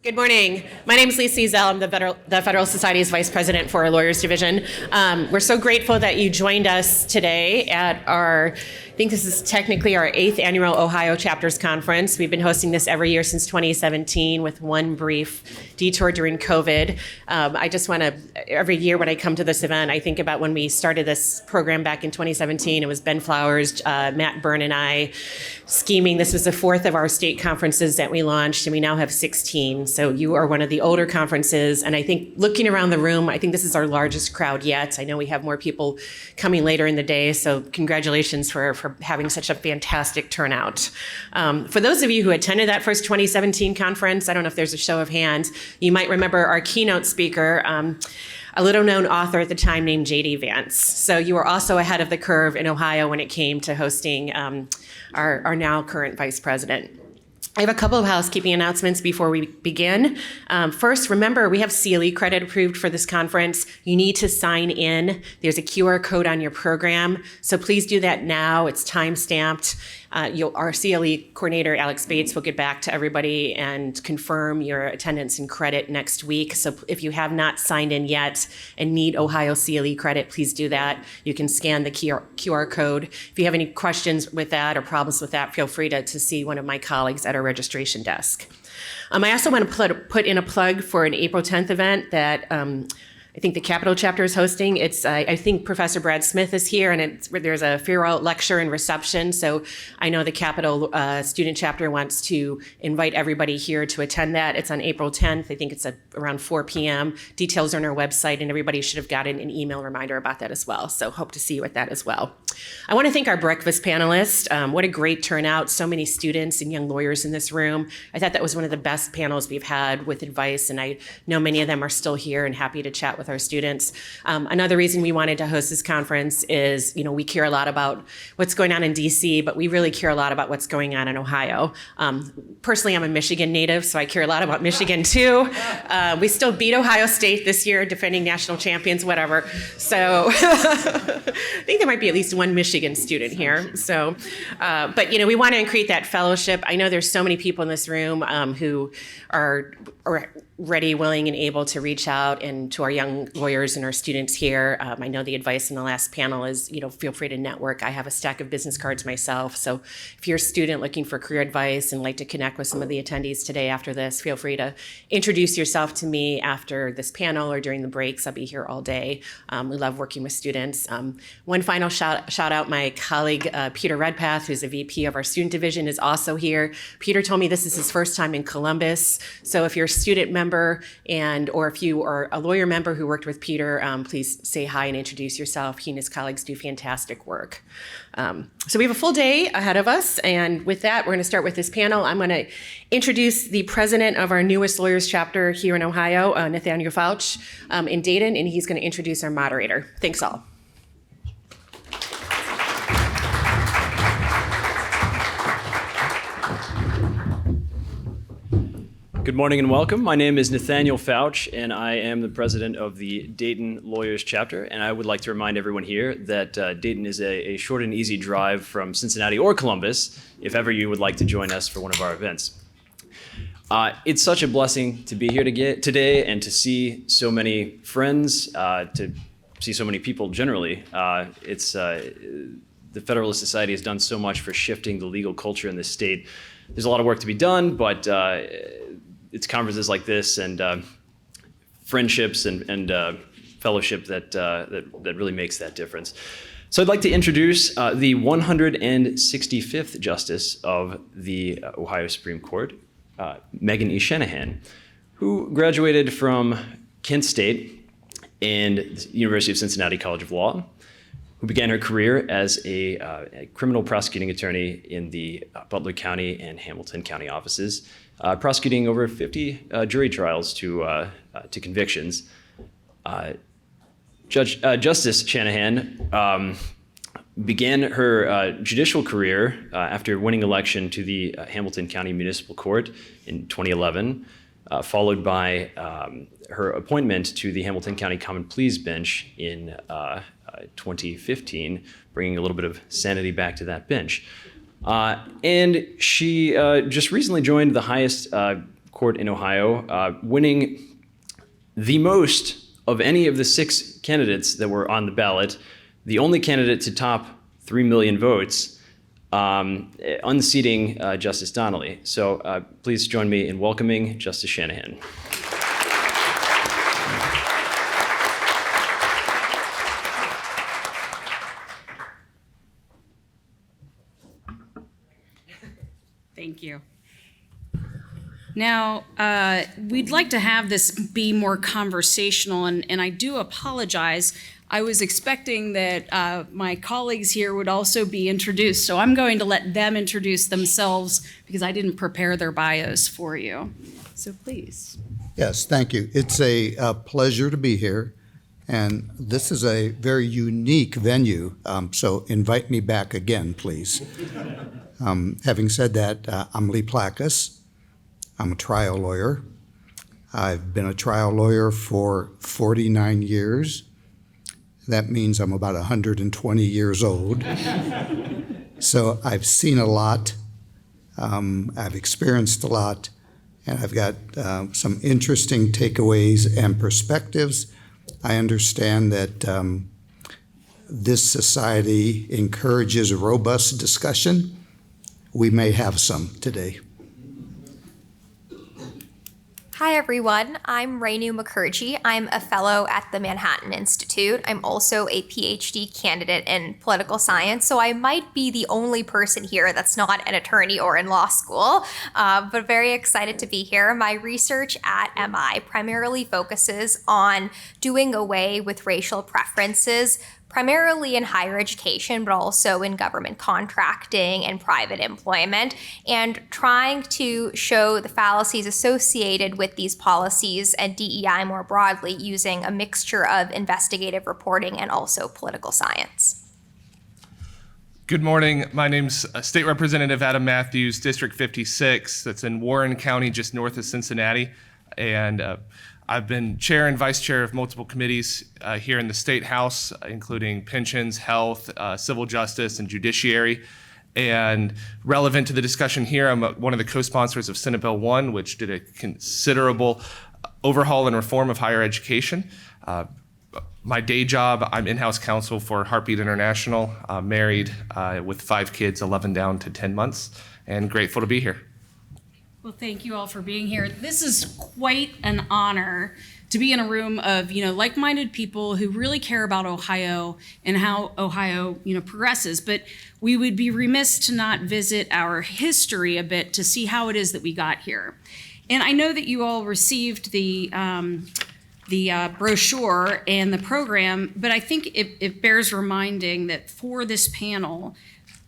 Good morning. My name is Lisa Ezel. I'm the Federalist Society's Vice President for our Lawyers Division. We're so grateful that you joined us today at I think this is technically our 8th annual Ohio Chapters Conference. We've been hosting this every year since 2017 with one brief detour during COVID. I just want to, every year when I come to this event, I think about when we started this program back in 2017. It was Ben Flowers, Matt Byrne, and I scheming. This was the 4th of our state conferences that we launched, and we now have 16. So you are one of the older conferences, and I think looking around the room, I think this is our largest crowd yet. I know we have more people coming later in the day, so congratulations for having such a fantastic turnout. For those of you who attended that first 2017 conference, I don't know if there's a show of hands, you might remember our keynote speaker, a little-known author at the time named J.D. Vance. So you were also ahead of the curve in Ohio when it came to hosting our now current vice president. I have a couple of housekeeping announcements before we begin. First, remember, we have CLE credit approved for this conference. You need to sign in. There's a QR code on your program, so please do that now. It's time-stamped. Our CLE coordinator, Alex Bates, will get back to everybody and confirm your attendance and credit next week. So if you have not signed in yet and need Ohio CLE credit, please do that. You can scan the QR code. If you have any questions with that or problems with that, feel free to see one of my colleagues at our registration desk. I also want to put in a plug for an April 10th event that I think the Capitol chapter is hosting. It's I think Professor Brad Smith is here, and there's a farewell lecture and reception. So I know the Capitol student chapter wants to invite everybody here to attend that. It's on April 10th. I think it's around 4 p.m. Details are on our website, and everybody should have gotten an email reminder about that as well. So hope to see you at that as well. I want to thank our breakfast panelists. What a great turnout. So many students and young lawyers in this room. I thought that was one of the best panels we've had with advice, and I know many of them are still here and happy to chat with our students. Another reason we wanted to host this conference is, we care a lot about what's going on in DC, but we really care a lot about what's going on in Ohio. Personally, I'm a Michigan native, so I care a lot about Michigan too. We still beat Ohio State this year, defending national champions, whatever. So I think there might be at least one Michigan student here. So, but we want to create that fellowship. I know there's so many people in this room who are ready, willing, and able to reach out and to our young lawyers and our students here. I know the advice in the last panel is, feel free to network. I have a stack of business cards myself. So if you're a student looking for career advice and like to connect with some of the attendees today after this, feel free to introduce yourself to me after this panel or during the breaks. I'll be here all day. We love working with students. One final shout out, my colleague, Peter Redpath, who's a VP of our student division, is also here. Peter told me this is his first time in Columbus. So if you're a student member or if you are a lawyer member who worked with Peter, please say hi and introduce yourself. He and his colleagues do fantastic work. So we have a full day ahead of us, and with that, we're going to start with this panel. I'm going to introduce the president of our newest lawyers chapter here in Ohio, Nathaniel Fauch, in Dayton, and he's going to introduce our moderator. Thanks all. Good morning and welcome. My name is Nathaniel Fauch, and I am the president of the Dayton Lawyers Chapter. And I would like to remind everyone here that Dayton is a short and easy drive from Cincinnati or Columbus, if ever you would like to join us for one of our events. It's such a blessing to be here today and to see so many friends, to see so many people generally. The Federalist Society has done so much for shifting the legal culture in this state. There's a lot of work to be done, but it's conferences like this and friendships and fellowship that really makes that difference. So I'd like to introduce the 165th Justice of the Ohio Supreme Court, Megan E. Shanahan, who graduated from Kent State and the University of Cincinnati College of Law, who began her career as a criminal prosecuting attorney in the Butler County and Hamilton County offices, prosecuting over 50 jury trials to convictions. Justice Shanahan began her judicial career after winning election to the Hamilton County Municipal Court in 2011, followed by her appointment to the Hamilton County Common Pleas Bench in 2015, bringing a little bit of sanity back to that bench. And she just recently joined the highest court in Ohio, winning the most of any of the 6 candidates that were on the ballot, the only candidate to top 3 million votes, unseating Justice Donnelly. So please join me in welcoming Justice Shanahan. Thank you. Now, we'd like to have this be more conversational, and I do apologize. I was expecting that my colleagues here would also be introduced, so I'm going to let them introduce themselves because I didn't prepare their bios for you. So please. Yes, thank you. It's a pleasure to be here, and this is a very unique venue, so invite me back again, please. Having said that, I'm Lee Plakas. I'm a trial lawyer. I've been a trial lawyer for 49 years. That means I'm about 120 years old. So I've seen a lot, I've experienced a lot, and I've got some interesting takeaways and perspectives. I understand that this society encourages robust discussion. We may have some today. Hi, everyone. I'm Renu Mukherjee. I'm a fellow at the Manhattan Institute. I'm also a PhD candidate in political science, so I might be the only person here that's not an attorney or in law school, but very excited to be here. My research at MI primarily focuses on doing away with racial preferences, primarily in higher education, but also in government contracting and private employment, and trying to show the fallacies associated with these policies and DEI more broadly using a mixture of investigative reporting and also political science. Good morning. My name's State Representative Adam Mathews, District 56. That's in Warren County, just north of Cincinnati. And I've been chair and vice chair of multiple committees here in the State House, including pensions, health, civil justice, and judiciary. And relevant to the discussion here, I'm one of the co-sponsors of Senate Bill 1, which did a considerable overhaul and reform of higher education. My day job, I'm in-house counsel for Heartbeat International, married with 5 kids, 11 down to 10 months, and grateful to be here. Well, thank you all for being here. This is quite an honor to be in a room of, like-minded people who really care about Ohio and how Ohio, progresses. But we would be remiss to not visit our history a bit to see how it is that we got here. And I know that you all received the brochure and the program, but I think it bears reminding that for this panel,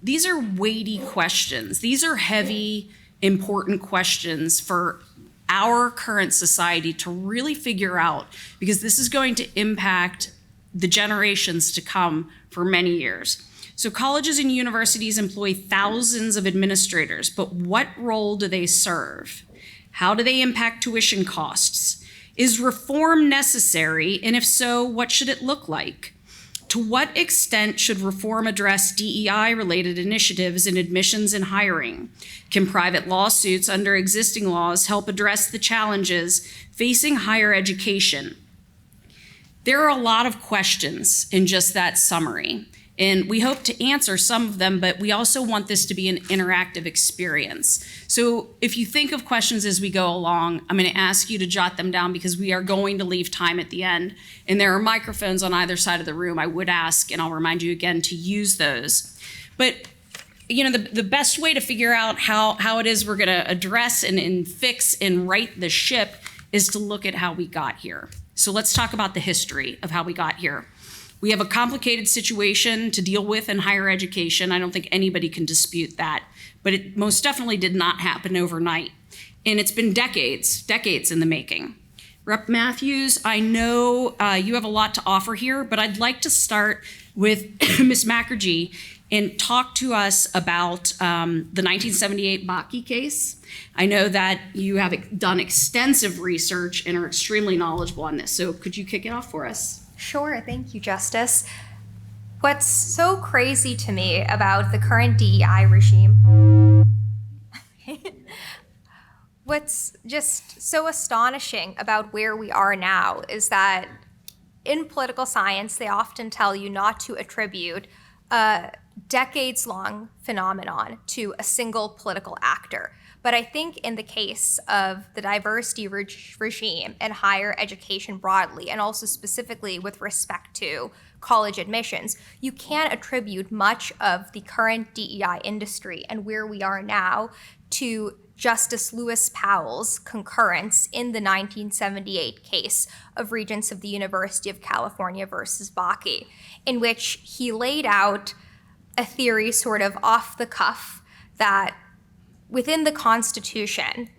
these are weighty questions. These are heavy, important questions for our current society to really figure out, because this is going to impact the generations to come for many years. So colleges and universities employ thousands of administrators, but what role do they serve? How do they impact tuition costs? Is reform necessary? And if so, what should it look like? To what extent should reform address DEI-related initiatives in admissions and hiring? Can private lawsuits under existing laws help address the challenges facing higher education? There are a lot of questions in just that summary, and we hope to answer some of them, but we also want this to be an interactive experience. So if you think of questions as we go along, I'm going to ask you to jot them down because we are going to leave time at the end. And there are microphones on either side of the room. I would ask, and I'll remind you again, to use those. But the best way to figure out how it is we're going to address and fix and right the ship is to look at how we got here. So let's talk about the history of how we got here. We have a complicated situation to deal with in higher education. I don't think anybody can dispute that, but it most definitely did not happen overnight. And it's been decades in the making. Rep. Mathews, I know you have a lot to offer here, but I'd like to start with Ms. Mukherjee and talk to us about the 1978 Bakke case. I know that you have done extensive research and are extremely knowledgeable on this. So could you kick it off for us? Sure, thank you, Justice. What's so crazy to me about the current DEI regime what's just so astonishing about where we are now is that in political science, they often tell you not to attribute a decades-long phenomenon to a single political actor. But I think in the case of the diversity regime in higher education broadly, and also specifically with respect to college admissions, you can attribute much of the current DEI industry and where we are now to Justice Lewis Powell's concurrence in the 1978 case of Regents of the University of California versus Bakke, in which he laid out a theory sort of off the cuff that within the Constitution,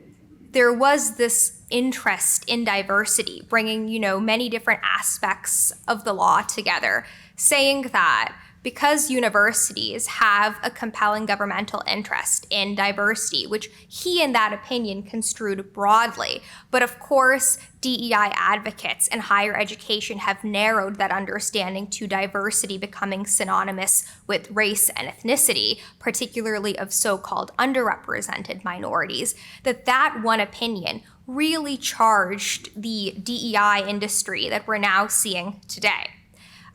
there was this interest in diversity, bringing, many different aspects of the law together, saying that because universities have a compelling governmental interest in diversity, which he, in that opinion, construed broadly. But of course, DEI advocates in higher education have narrowed that understanding to diversity becoming synonymous with race and ethnicity, particularly of so-called underrepresented minorities, that one opinion really charged the DEI industry that we're now seeing today.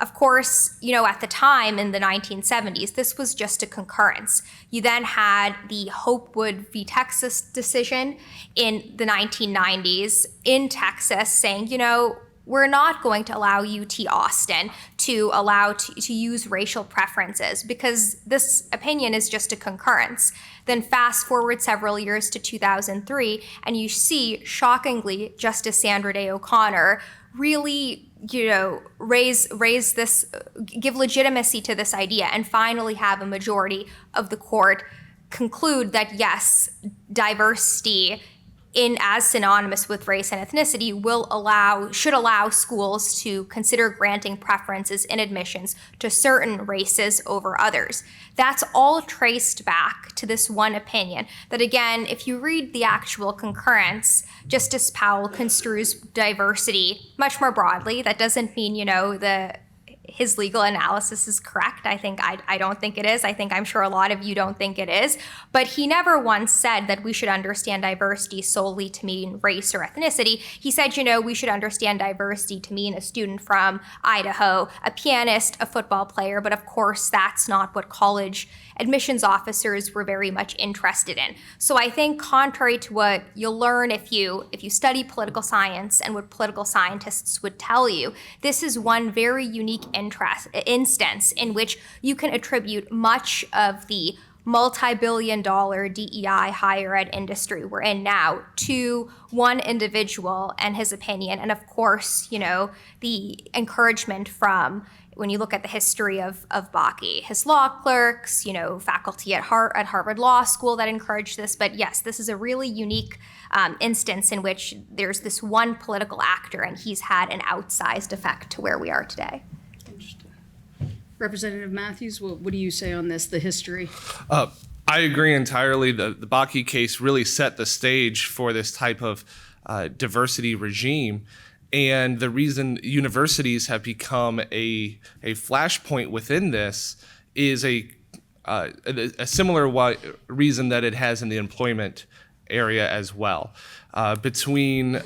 Of course, at the time in the 1970s, this was just a concurrence. You then had the Hopewood v. Texas decision in the 1990s in Texas saying, we're not going to allow UT Austin to use racial preferences because this opinion is just a concurrence. Then fast forward several years to 2003, and you see, shockingly, Justice Sandra Day O'Connor really raise this, give legitimacy to this idea, and finally have a majority of the court conclude that yes, diversity as synonymous with race and ethnicity should allow schools to consider granting preferences in admissions to certain races over others. That's all traced back to this one opinion that, again, if you read the actual concurrence, Justice Powell construes diversity much more broadly. That doesn't mean, his legal analysis is correct. I don't think it is. I'm sure a lot of you don't think it is. But he never once said that we should understand diversity solely to mean race or ethnicity. He said, we should understand diversity to mean a student from Idaho, a pianist, a football player. But of course, that's not what college admissions officers were very much interested in. So I think contrary to what you'll learn if you study political science and what political scientists would tell you, this is one very unique instance in which you can attribute much of the multi-billion-dollar DEI higher ed industry we're in now to one individual and his opinion. And of course, the encouragement from, when you look at the history of Bakke, his law clerks, faculty at Harvard Law School that encouraged this. But yes, this is a really unique instance in which there's this one political actor and he's had an outsized effect to where we are today. Representative Mathews, what do you say on this, the history? I agree entirely. The Bakke case really set the stage for this type of diversity regime. And the reason universities have become a flashpoint within this is a similar reason that it has in the employment area as well. Between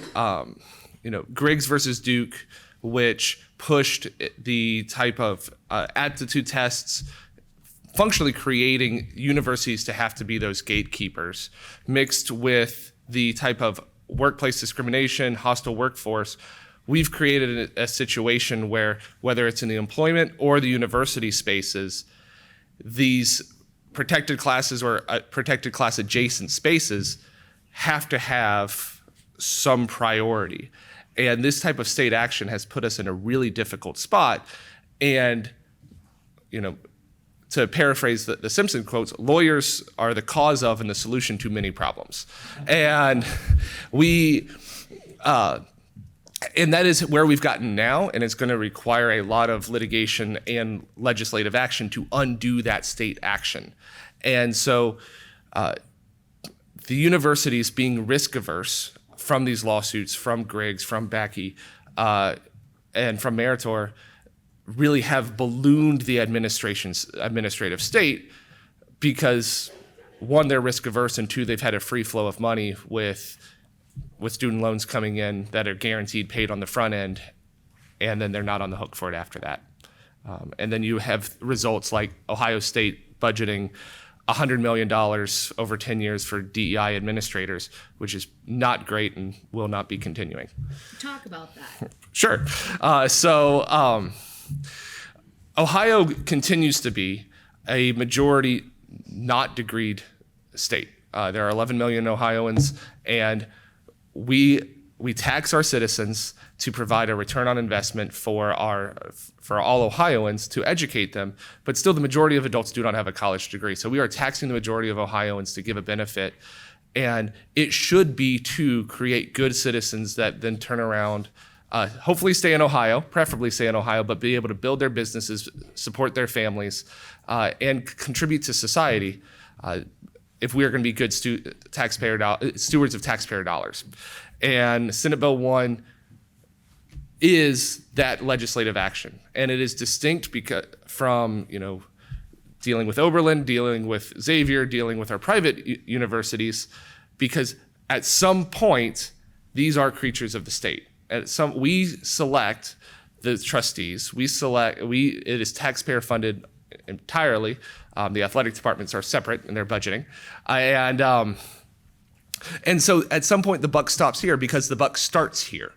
Griggs versus Duke, which pushed the type of aptitude tests, functionally creating universities to have to be those gatekeepers, mixed with the type of workplace discrimination, hostile workforce, we've created a situation where, whether it's in the employment or the university spaces, these protected classes or protected class adjacent spaces have to have some priority. And this type of state action has put us in a really difficult spot. And, to paraphrase the Simpson quotes, lawyers are the cause of and the solution to many problems. And and that is where we've gotten now, and it's going to require a lot of litigation and legislative action to undo that state action. And so the universities being risk averse from these lawsuits, from Griggs, from Bakke, and from Meritor, really have ballooned the administrative state because one, they're risk averse, and two, they've had a free flow of money with student loans coming in that are guaranteed paid on the front end, and then they're not on the hook for it after that. And then you have results like Ohio State budgeting $100 million over 10 years for DEI administrators, which is not great and will not be continuing. Talk about that. Sure. Ohio continues to be a majority not degreed state. There are 11 million Ohioans, and we tax our citizens to provide a return on investment for all Ohioans to educate them, but still the majority of adults do not have a college degree. So we are taxing the majority of Ohioans to give a benefit, and it should be to create good citizens that then turn around, hopefully stay in Ohio, preferably stay in Ohio, but be able to build their businesses, support their families, and contribute to society if we are going to be good stewards of taxpayer dollars. And Senate Bill 1 is that legislative action, and it is distinct from dealing with Oberlin, dealing with Xavier, dealing with our private universities, because at some point these are creatures of the state. We select the trustees. It is taxpayer funded entirely. The athletic departments are separate in their budgeting, and so at some point the buck stops here because the buck starts here.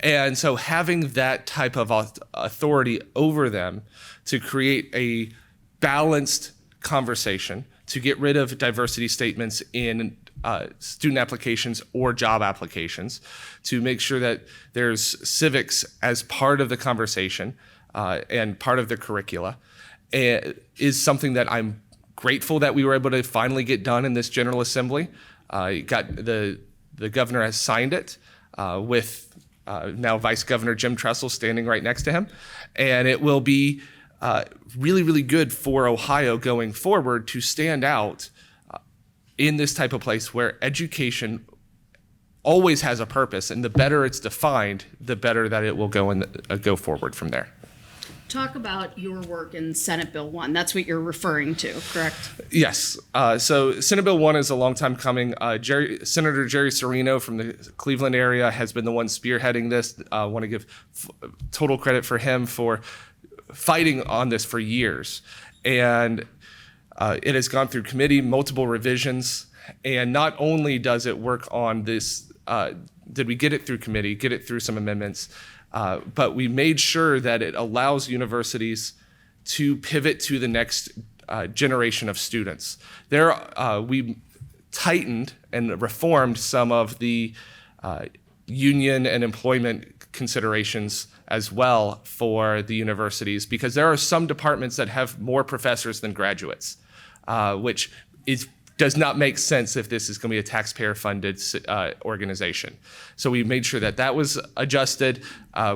And so having that type of authority over them to create a balanced conversation, to get rid of diversity statements in student applications or job applications, to make sure that there's civics as part of the conversation and part of the curricula, is something that I'm grateful that we were able to finally get done in this General Assembly. The governor has signed it with now Vice Governor Jim Tressel standing right next to him. And it will be really, really good for Ohio going forward to stand out in this type of place where education always has a purpose. And the better it's defined, the better that it will go forward from there. Talk about your work in Senate Bill 1. That's what you're referring to, correct? Yes. So Senate Bill 1 is a long time coming. Senator Jerry Serino from the Cleveland area has been the one spearheading this. I want to give total credit for him for fighting on this for years. And it has gone through committee, multiple revisions. And not only does it work on this, did we get it through committee, get it through some amendments, but we made sure that it allows universities to pivot to the next generation of students. We tightened and reformed some of the union and employment considerations as well for the universities, because there are some departments that have more professors than graduates, which does not make sense if this is going to be a taxpayer-funded organization. So we made sure that was adjusted.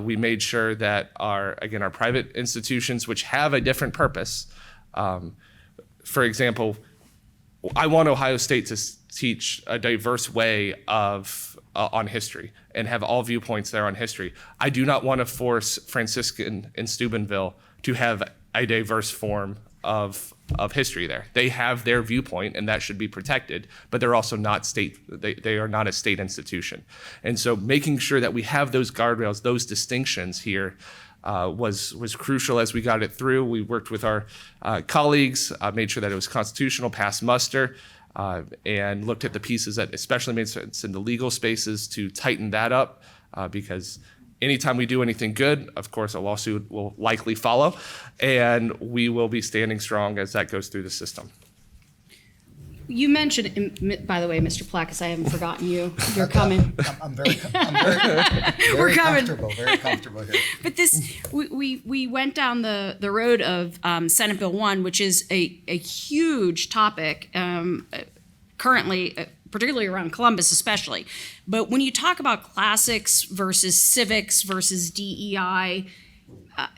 We made sure that our private institutions, which have a different purpose, for example, I want Ohio State to teach a diverse way on history and have all viewpoints there on history. I do not want to force Franciscan in Steubenville to have a diverse form of history there. They have their viewpoint, and that should be protected, but they're also not state. They are not a state institution. And so making sure that we have those guardrails, those distinctions here was crucial as we got it through. We worked with our colleagues, made sure that it was constitutional, passed muster, and looked at the pieces that especially made sense in the legal spaces to tighten that up, because anytime we do anything good, of course, a lawsuit will likely follow, and we will be standing strong as that goes through the system. You mentioned, by the way, Mr. Plakas, I haven't forgotten you. You're coming. I'm very We're coming. Very comfortable here. But we went down the road of Senate Bill 1, which is a huge topic currently, particularly around Columbus especially. But when you talk about classics versus civics versus DEI,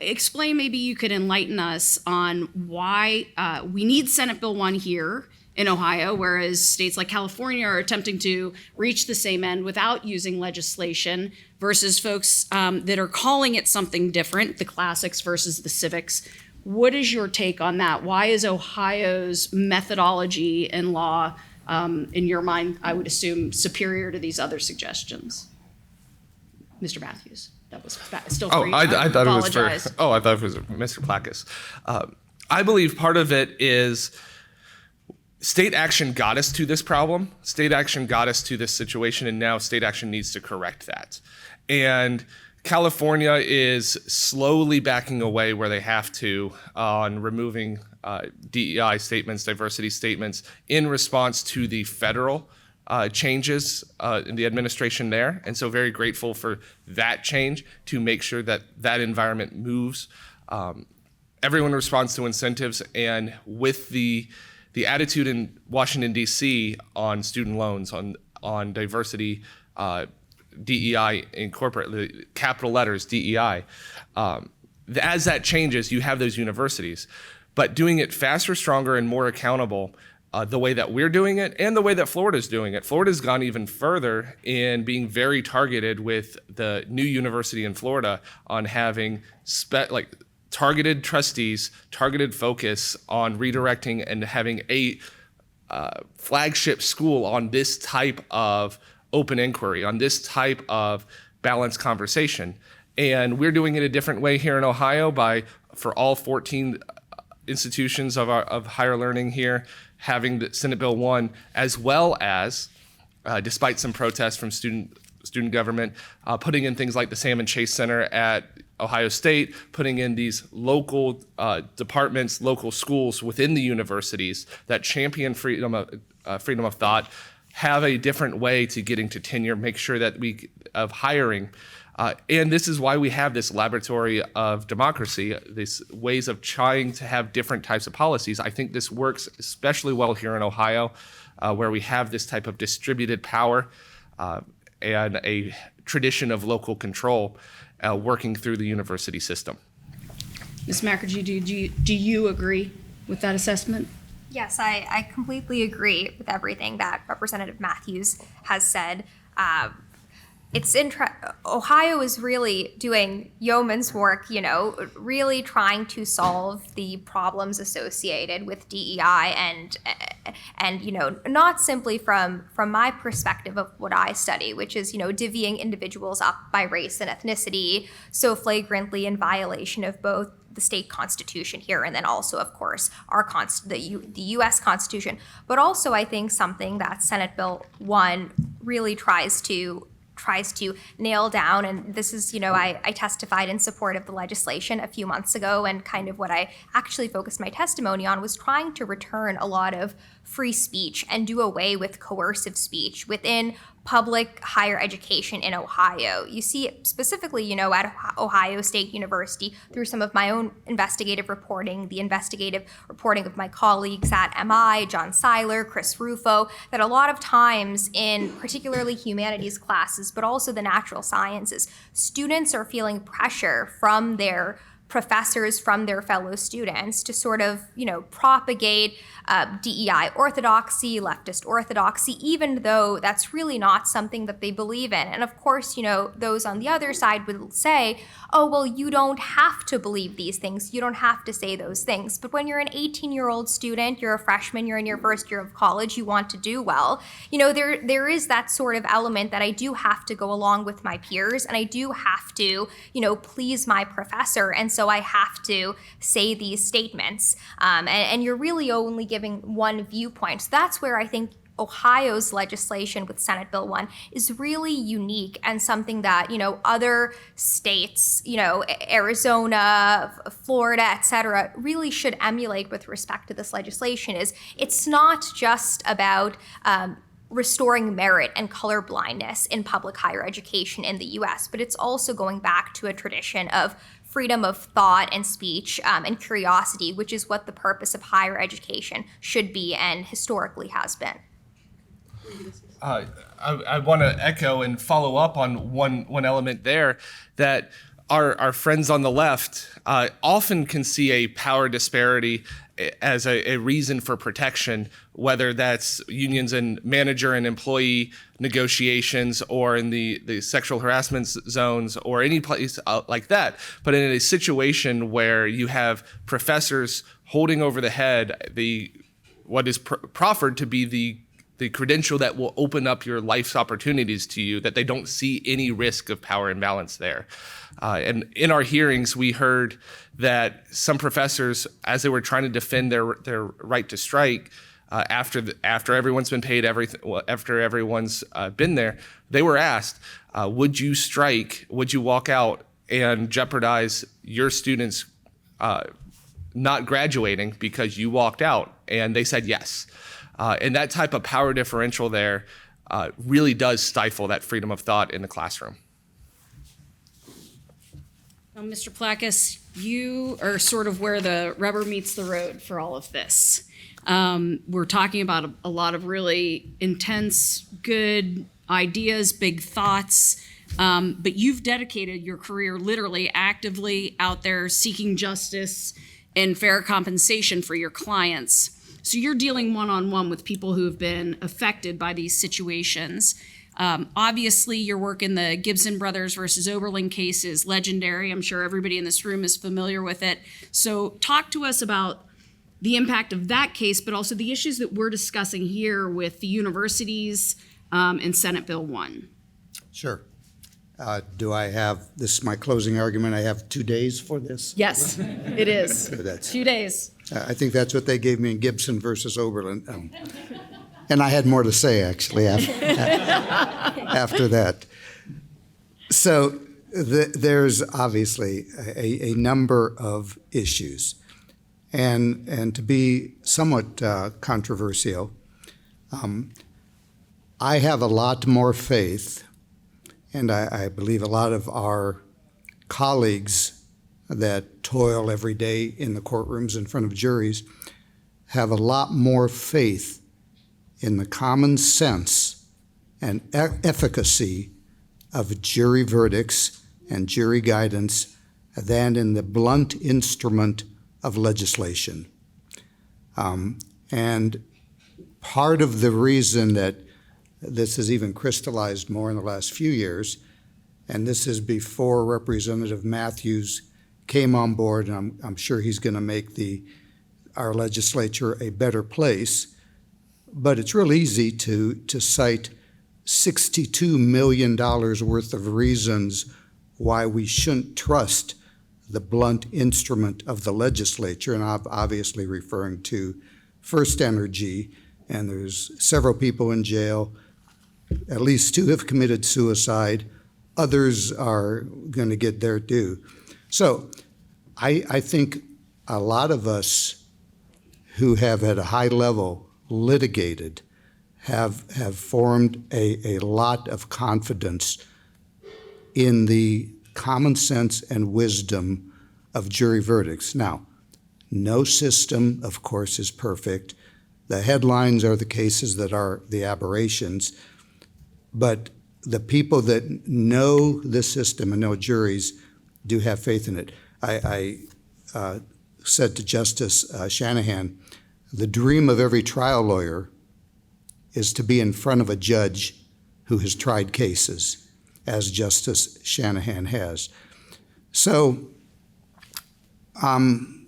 explain, maybe you could enlighten us on why we need Senate Bill 1 here in Ohio, whereas states like California are attempting to reach the same end without using legislation, versus folks that are calling it something different, the classics versus the civics. What is your take on that? Why is Ohio's methodology and law, in your mind, I would assume, superior to these other suggestions? Mr. Mathews, that was still free. I thought it was for. Apologize. I thought it was Mr. Plakas. I believe part of it is state action got us to this problem. State action got us to this situation, and now state action needs to correct that. And California is slowly backing away where they have to on removing DEI statements, diversity statements, in response to the federal changes in the administration there. And so very grateful for that change to make sure that that environment moves. Everyone responds to incentives, and with the attitude in Washington, D.C. on student loans, on diversity, DEI in corporate, capital letters, DEI. As that changes, you have those universities. But doing it faster, stronger, and more accountable, the way that we're doing it and the way that Florida's doing it. Florida's gone even further in being very targeted with the new university in Florida on having targeted trustees, targeted focus on redirecting and having a flagship school on this type of open inquiry, on this type of balanced conversation. And we're doing it a different way here in Ohio for all 14 institutions of higher learning here, having the Senate Bill 1, as well as, despite some protests from student government, putting in things like the Salmon Chase Center at Ohio State, putting in these local departments, local schools within the universities that champion freedom of thought, have a different way to getting to tenure, make sure that of hiring. And this is why we have this laboratory of democracy, these ways of trying to have different types of policies. I think this works especially well here in Ohio, where we have this type of distributed power and a tradition of local control working through the university system. Ms. Mukherjee, do you agree with that assessment? Yes, I completely agree with everything that Representative Mathews has said. Ohio is really doing yeoman's work, really trying to solve the problems associated with DEI and not simply from my perspective of what I study, which is, divvying individuals up by race and ethnicity so flagrantly in violation of both the state constitution here and then also, of course, the U.S. Constitution. But also, I think something that Senate Bill 1 really tries to nail down, and this is, I testified in support of the legislation a few months ago, and kind of what I actually focused my testimony on was trying to return a lot of free speech and do away with coercive speech within public higher education in Ohio. You see it specifically, at Ohio State University through some of my own investigative reporting, the investigative reporting of my colleagues at MI, John Seiler, Chris Rufo, that a lot of times in particularly humanities classes, but also the natural sciences, students are feeling pressure from their professors, from their fellow students to sort of, propagate DEI orthodoxy, leftist orthodoxy, even though that's really not something that they believe in. And of course, those on the other side would say, oh, well, you don't have to believe these things. You don't have to say those things. But when you're an 18-year-old student, you're a freshman, you're in your first year of college, you want to do well, there is that sort of element that I do have to go along with my peers, and I do have to, please my professor. And so I have to say these statements. And you're really only giving one viewpoint. So that's where I think Ohio's legislation with Senate Bill 1 is really unique and something that, other states, Arizona, Florida, et cetera, really should emulate with respect to this legislation. Is it's not just about restoring merit and colorblindness in public higher education in the U.S., but it's also going back to a tradition of freedom of thought and speech and curiosity, which is what the purpose of higher education should be and historically has been. I want to echo and follow up on one element there, that our friends on the left often can see a power disparity as a reason for protection, whether that's unions and manager and employee negotiations or in the sexual harassment zones or any place like that. But in a situation where you have professors holding over the head what is proffered to be the credential that will open up your life's opportunities to you, that they don't see any risk of power imbalance there. And in our hearings, we heard that some professors, as they were trying to defend their right to strike, after everyone's been paid after everyone's been there, they were asked, would you strike, would you walk out and jeopardize your students not graduating because you walked out? And they said yes. And that type of power differential there really does stifle that freedom of thought in the classroom. Now, Mr. Plakas, you are sort of where the rubber meets the road for all of this. We're talking about a lot of really intense, good ideas, big thoughts, but you've dedicated your career literally actively out there seeking justice and fair compensation for your clients. So you're dealing one-on-one with people who have been affected by these situations. Obviously, your work in the Gibson Brothers versus Oberlin case is legendary. I'm sure everybody in this room is familiar with it. So talk to us about the impact of that case, but also the issues that we're discussing here with the universities and Senate Bill 1. Sure. Do I have, this is my closing argument, I have 2 days for this? Yes, it is. So that's, 2 days. I think that's what they gave me in Gibson versus Oberlin. And I had more to say, actually, after that. So there's obviously a number of issues. And to be somewhat controversial, I have a lot more faith, and I believe a lot of our colleagues that toil every day in the courtrooms in front of juries have a lot more faith in the common sense and efficacy of jury verdicts and jury guidance than in the blunt instrument of legislation. And part of the reason that this has even crystallized more in the last few years, and this is before Representative Mathews came on board, and I'm sure he's going to make our legislature a better place. But it's real easy to cite $62 million worth of reasons why we shouldn't trust the blunt instrument of the legislature, and I'm obviously referring to First Energy, and there's several people in jail. At least 2 have committed suicide. Others are going to get their due. So I think a lot of us who have at a high level litigated have formed a lot of confidence in the common sense and wisdom of jury verdicts. Now, no system, of course, is perfect. The headlines are the cases that are the aberrations, but the people that know the system and know juries do have faith in it. I said to Justice Shanahan, the dream of every trial lawyer is to be in front of a judge who has tried cases, as Justice Shanahan has. So I'm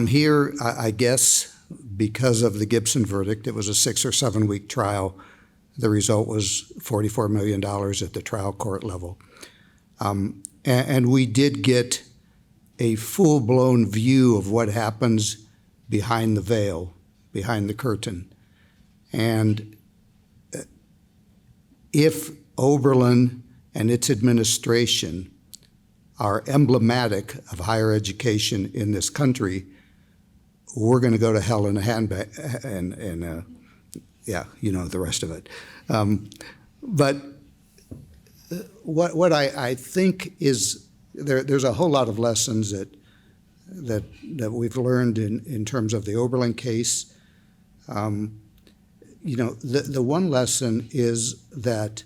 here, I guess, because of the Gibson verdict. It was a 6 or 7 week trial. The result was $44 million at the trial court level. And we did get a full-blown view of what happens behind the veil, behind the curtain. And if Oberlin and its administration are emblematic of higher education in this country, we're going to go to hell in a handbag, and yeah, you know the rest of it. But what I think is there's a whole lot of lessons that we've learned in terms of the Oberlin case. You know, the one lesson is that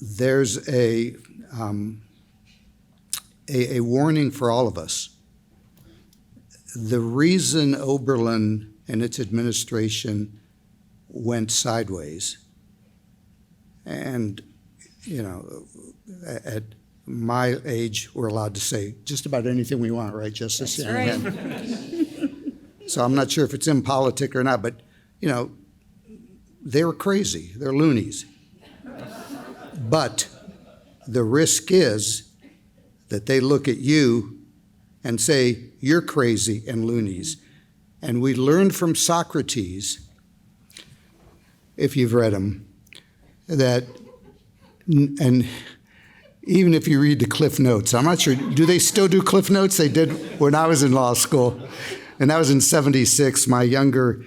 there's a warning for all of us. The reason Oberlin and its administration went sideways, and at my age, we're allowed to say just about anything we want, right, Justice Shanahan? Right. So I'm not sure if it's impolitic or not, but they were crazy. They're loonies. But the risk is that they look at you and say, you're crazy and loonies. And we learned from Socrates, if you've read him, that, and even if you read the Cliff Notes, I'm not sure, do they still do Cliff Notes? They did when I was in law school, and that was in '76. My younger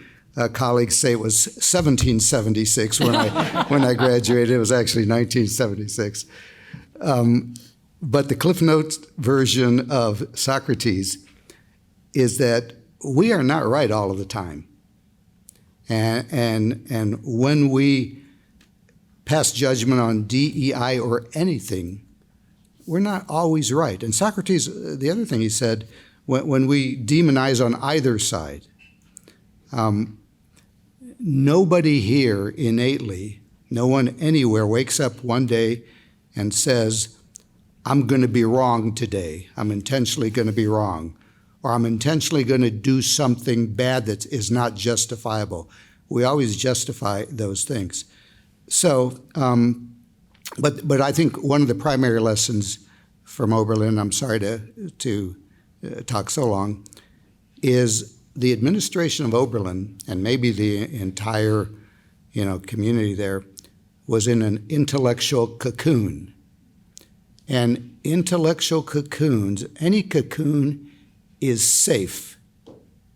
colleagues say it was 1776 when I graduated. It was actually 1976. But the Cliff Notes version of Socrates is that we are not right all of the time. And when we pass judgment on DEI or anything, we're not always right. And Socrates, the other thing he said, when we demonize on either side, nobody here innately, no one anywhere wakes up one day and says, I'm going to be wrong today. I'm intentionally going to be wrong. Or I'm intentionally going to do something bad that is not justifiable. We always justify those things. So, but I think one of the primary lessons from Oberlin, I'm sorry to talk so long, is the administration of Oberlin, and maybe the entire community there, was in an intellectual cocoon. And intellectual cocoons, any cocoon is safe.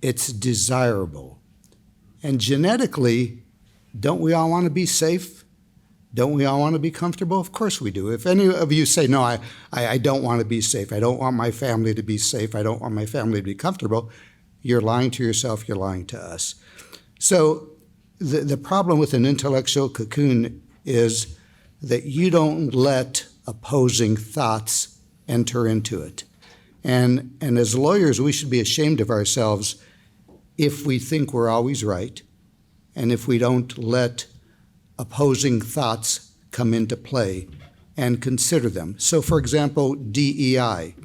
It's desirable. And genetically, don't we all want to be safe? Don't we all want to be comfortable? Of course we do. If any of you say, no, I don't want to be safe, I don't want my family to be safe, I don't want my family to be comfortable, you're lying to yourself, you're lying to us. So the problem with an intellectual cocoon is that you don't let opposing thoughts enter into it. And as lawyers, we should be ashamed of ourselves if we think we're always right, and if we don't let opposing thoughts come into play and consider them. So, for example, DEI.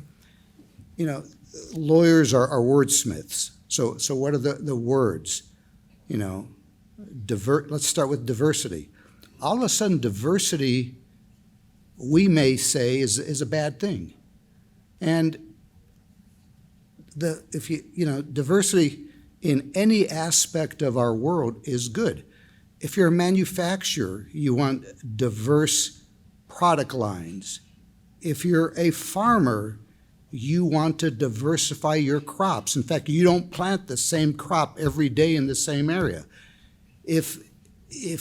Lawyers are wordsmiths. So what are the words? Let's start with diversity. All of a sudden, diversity, we may say, is a bad thing. And diversity in any aspect of our world is good. If you're a manufacturer, you want diverse product lines. If you're a farmer, you want to diversify your crops. In fact, you don't plant the same crop every day in the same area. If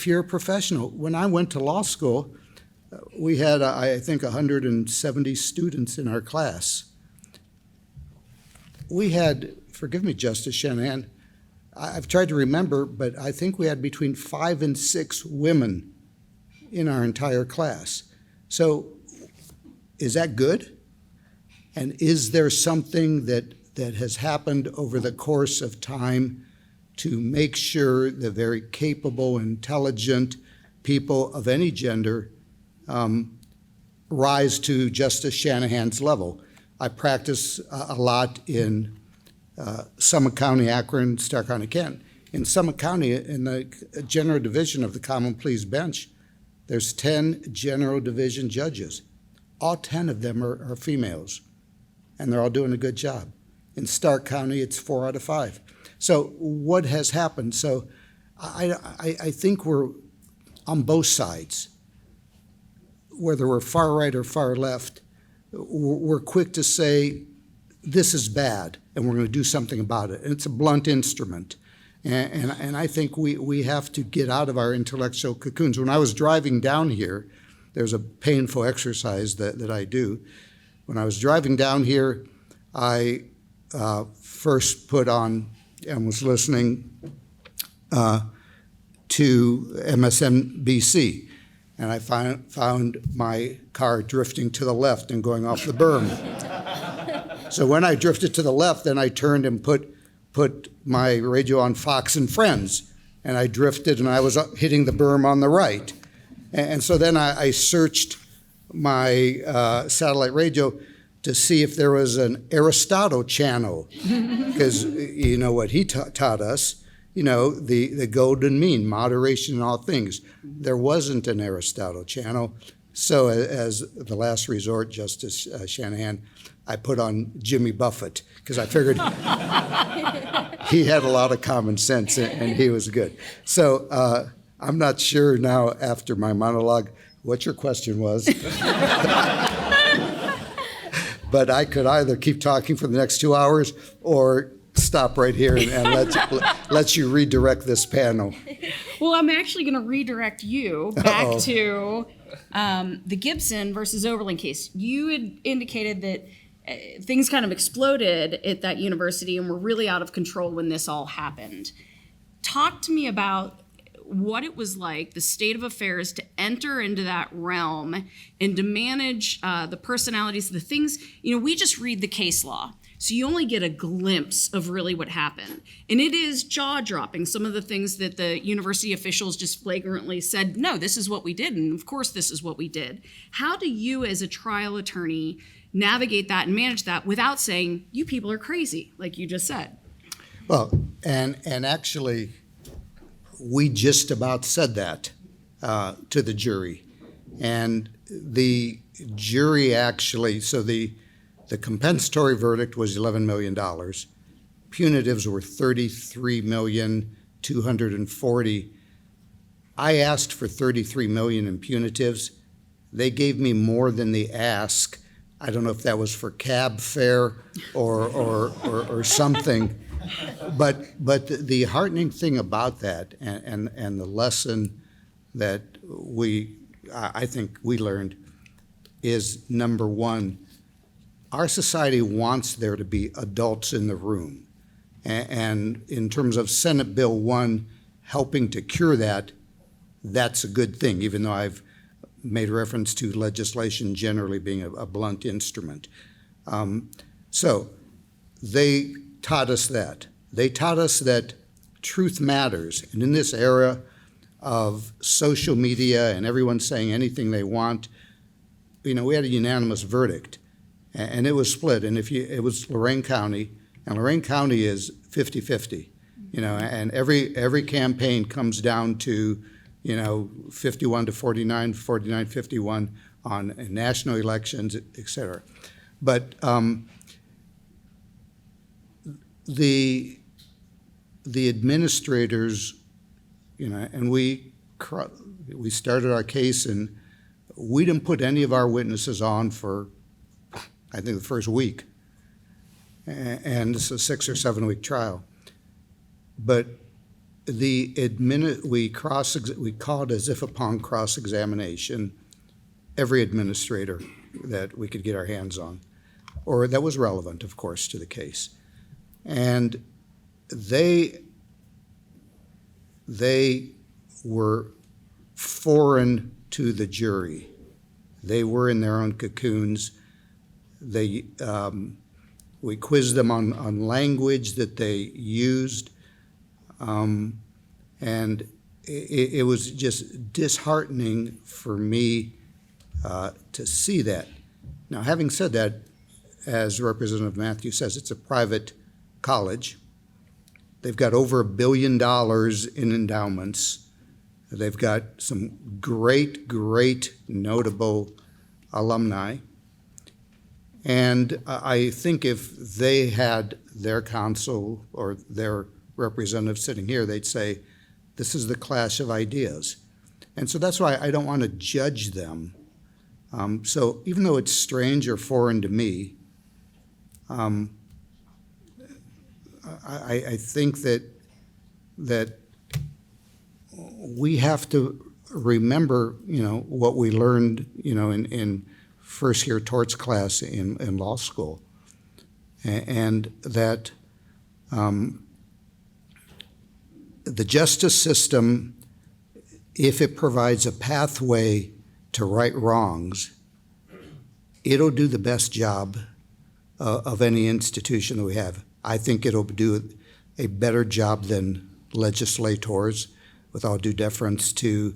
you're a professional, when I went to law school, we had, I think, 170 students in our class. We had, forgive me, Justice Shanahan, I've tried to remember, but I think we had between 5 and 6 women in our entire class. So is that good? And is there something that has happened over the course of time to make sure the very capable, intelligent people of any gender rise to Justice Shanahan's level? I practice a lot in Summit County, Akron, Stark County, Kent. In Summit County, in the General Division of the Common Pleas Bench, there's 10 General Division judges. All 10 of them are females, and they're all doing a good job. In Stark County, it's 4 out of 5. So what has happened? So I think we're on both sides, whether we're far right or far left. We're quick to say, this is bad, and we're going to do something about it. And it's a blunt instrument. And I think we have to get out of our intellectual cocoons. When I was driving down here, there's a painful exercise that I do. When I was driving down here, I first put on and was listening to MSNBC. and I found my car drifting to the left and going off the berm. So when I drifted to the left, then I turned and put my radio on Fox and Friends, and I drifted and I was hitting the berm on the right. And so then I searched my satellite radio to see if there was an Aristotle channel, because you know what he taught us, the golden mean, moderation in all things. There wasn't an Aristotle channel. So as the last resort, Justice Shanahan, I put on Jimmy Buffett, because I figured he had a lot of common sense and he was good. So I'm not sure now after my monologue what your question was. But I could either keep talking for the next 2 hours or stop right here and let you redirect this panel. Well, I'm actually going to redirect you back to the Gibson versus Oberlin case. You had indicated that things kind of exploded at that university and were really out of control when this all happened. Talk to me about what it was like, the state of affairs, to enter into that realm and to manage the personalities, the things, we just read the case law. So you only get a glimpse of really what happened. And it is jaw-dropping, some of the things that the university officials just flagrantly said, no, this is what we did, and of course this is what we did. How do you as a trial attorney navigate that and manage that without saying, you people are crazy, like you just said? Well, and actually, we just about said that to the jury. And the jury actually, so the compensatory verdict was $11 million. Punitives were $33,240,000. I asked for $33 million in punitives. They gave me more than the ask. I don't know if that was for cab fare or something. But the heartening thing about that, and the lesson that I think we learned, is number one, our society wants there to be adults in the room. And in terms of Senate Bill 1 helping to cure that, that's a good thing, even though I've made reference to legislation generally being a blunt instrument. So they taught us that. They taught us that truth matters. And in this era of social media and everyone saying anything they want, we had a unanimous verdict. And it was split. And it was Lorain County, and Lorain County is 50-50. And every campaign comes down to 51-49, 49-51 on national elections, et cetera. But the administrators, and we started our case, and we didn't put any of our witnesses on for, I think, the first week. And it's a 6 or 7 week trial. But we called as if upon cross-examination every administrator that we could get our hands on, or that was relevant, of course, to the case. And they were foreign to the jury. They were in their own cocoons. We quizzed them on language that they used, and it was just disheartening for me to see that. Now, having said that, as Representative Mathews says, it's a private college. They've got over $1 billion in endowments. They've got some great notable alumni. And I think if they had their counsel or their representative sitting here, they'd say, this is the clash of ideas. And so that's why I don't want to judge them. So even though it's strange or foreign to me, I think that we have to remember, what we learned, in first year torts class in law school, and that the justice system if it provides a pathway to right wrongs, it'll do the best job of any institution that we have. I think it'll do a better job than legislators, with all due deference to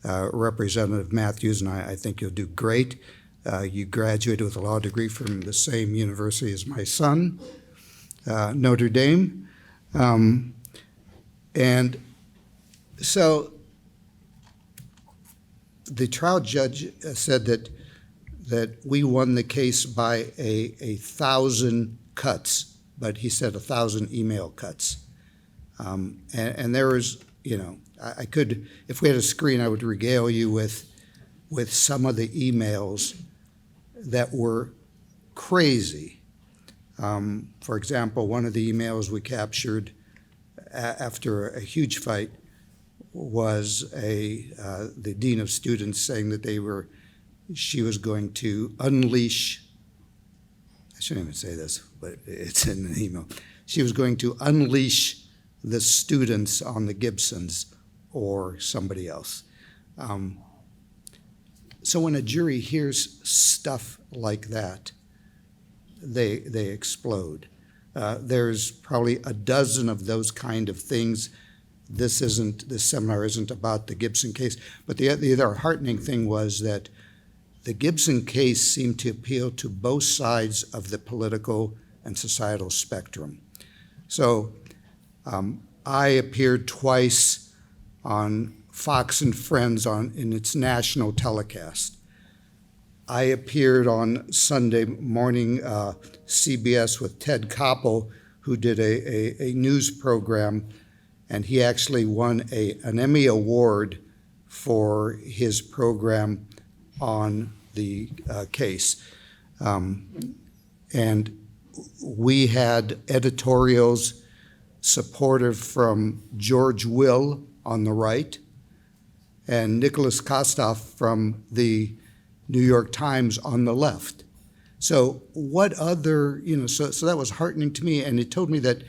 Representative Mathews, and I think you'll do great. You graduated with a law degree from the same university as my son, Notre Dame. And so the trial judge said that we won the case by a 1,000 cuts, but he said 1,000 email cuts. And there was, I could, if we had a screen, I would regale you with some of the emails that were crazy. For example, one of the emails we captured after a huge fight was the dean of students saying that she was going to unleash, I shouldn't even say this, but it's in an email. She was going to unleash the students on the Gibsons or somebody else. So when a jury hears stuff like that, they explode. There's probably a dozen of those kind of things. This seminar isn't about the Gibson case, but the other heartening thing was that the Gibson case seemed to appeal to both sides of the political and societal spectrum. So I appeared twice on Fox and Friends in its national telecast. I appeared on Sunday morning CBS with Ted Koppel, who did a news program, and he actually won an Emmy Award for his program on the case. And we had editorials supportive from George Will on the right and Nicholas Kostoff from the New York Times on the left. So what other, so that was heartening to me, and it told me that,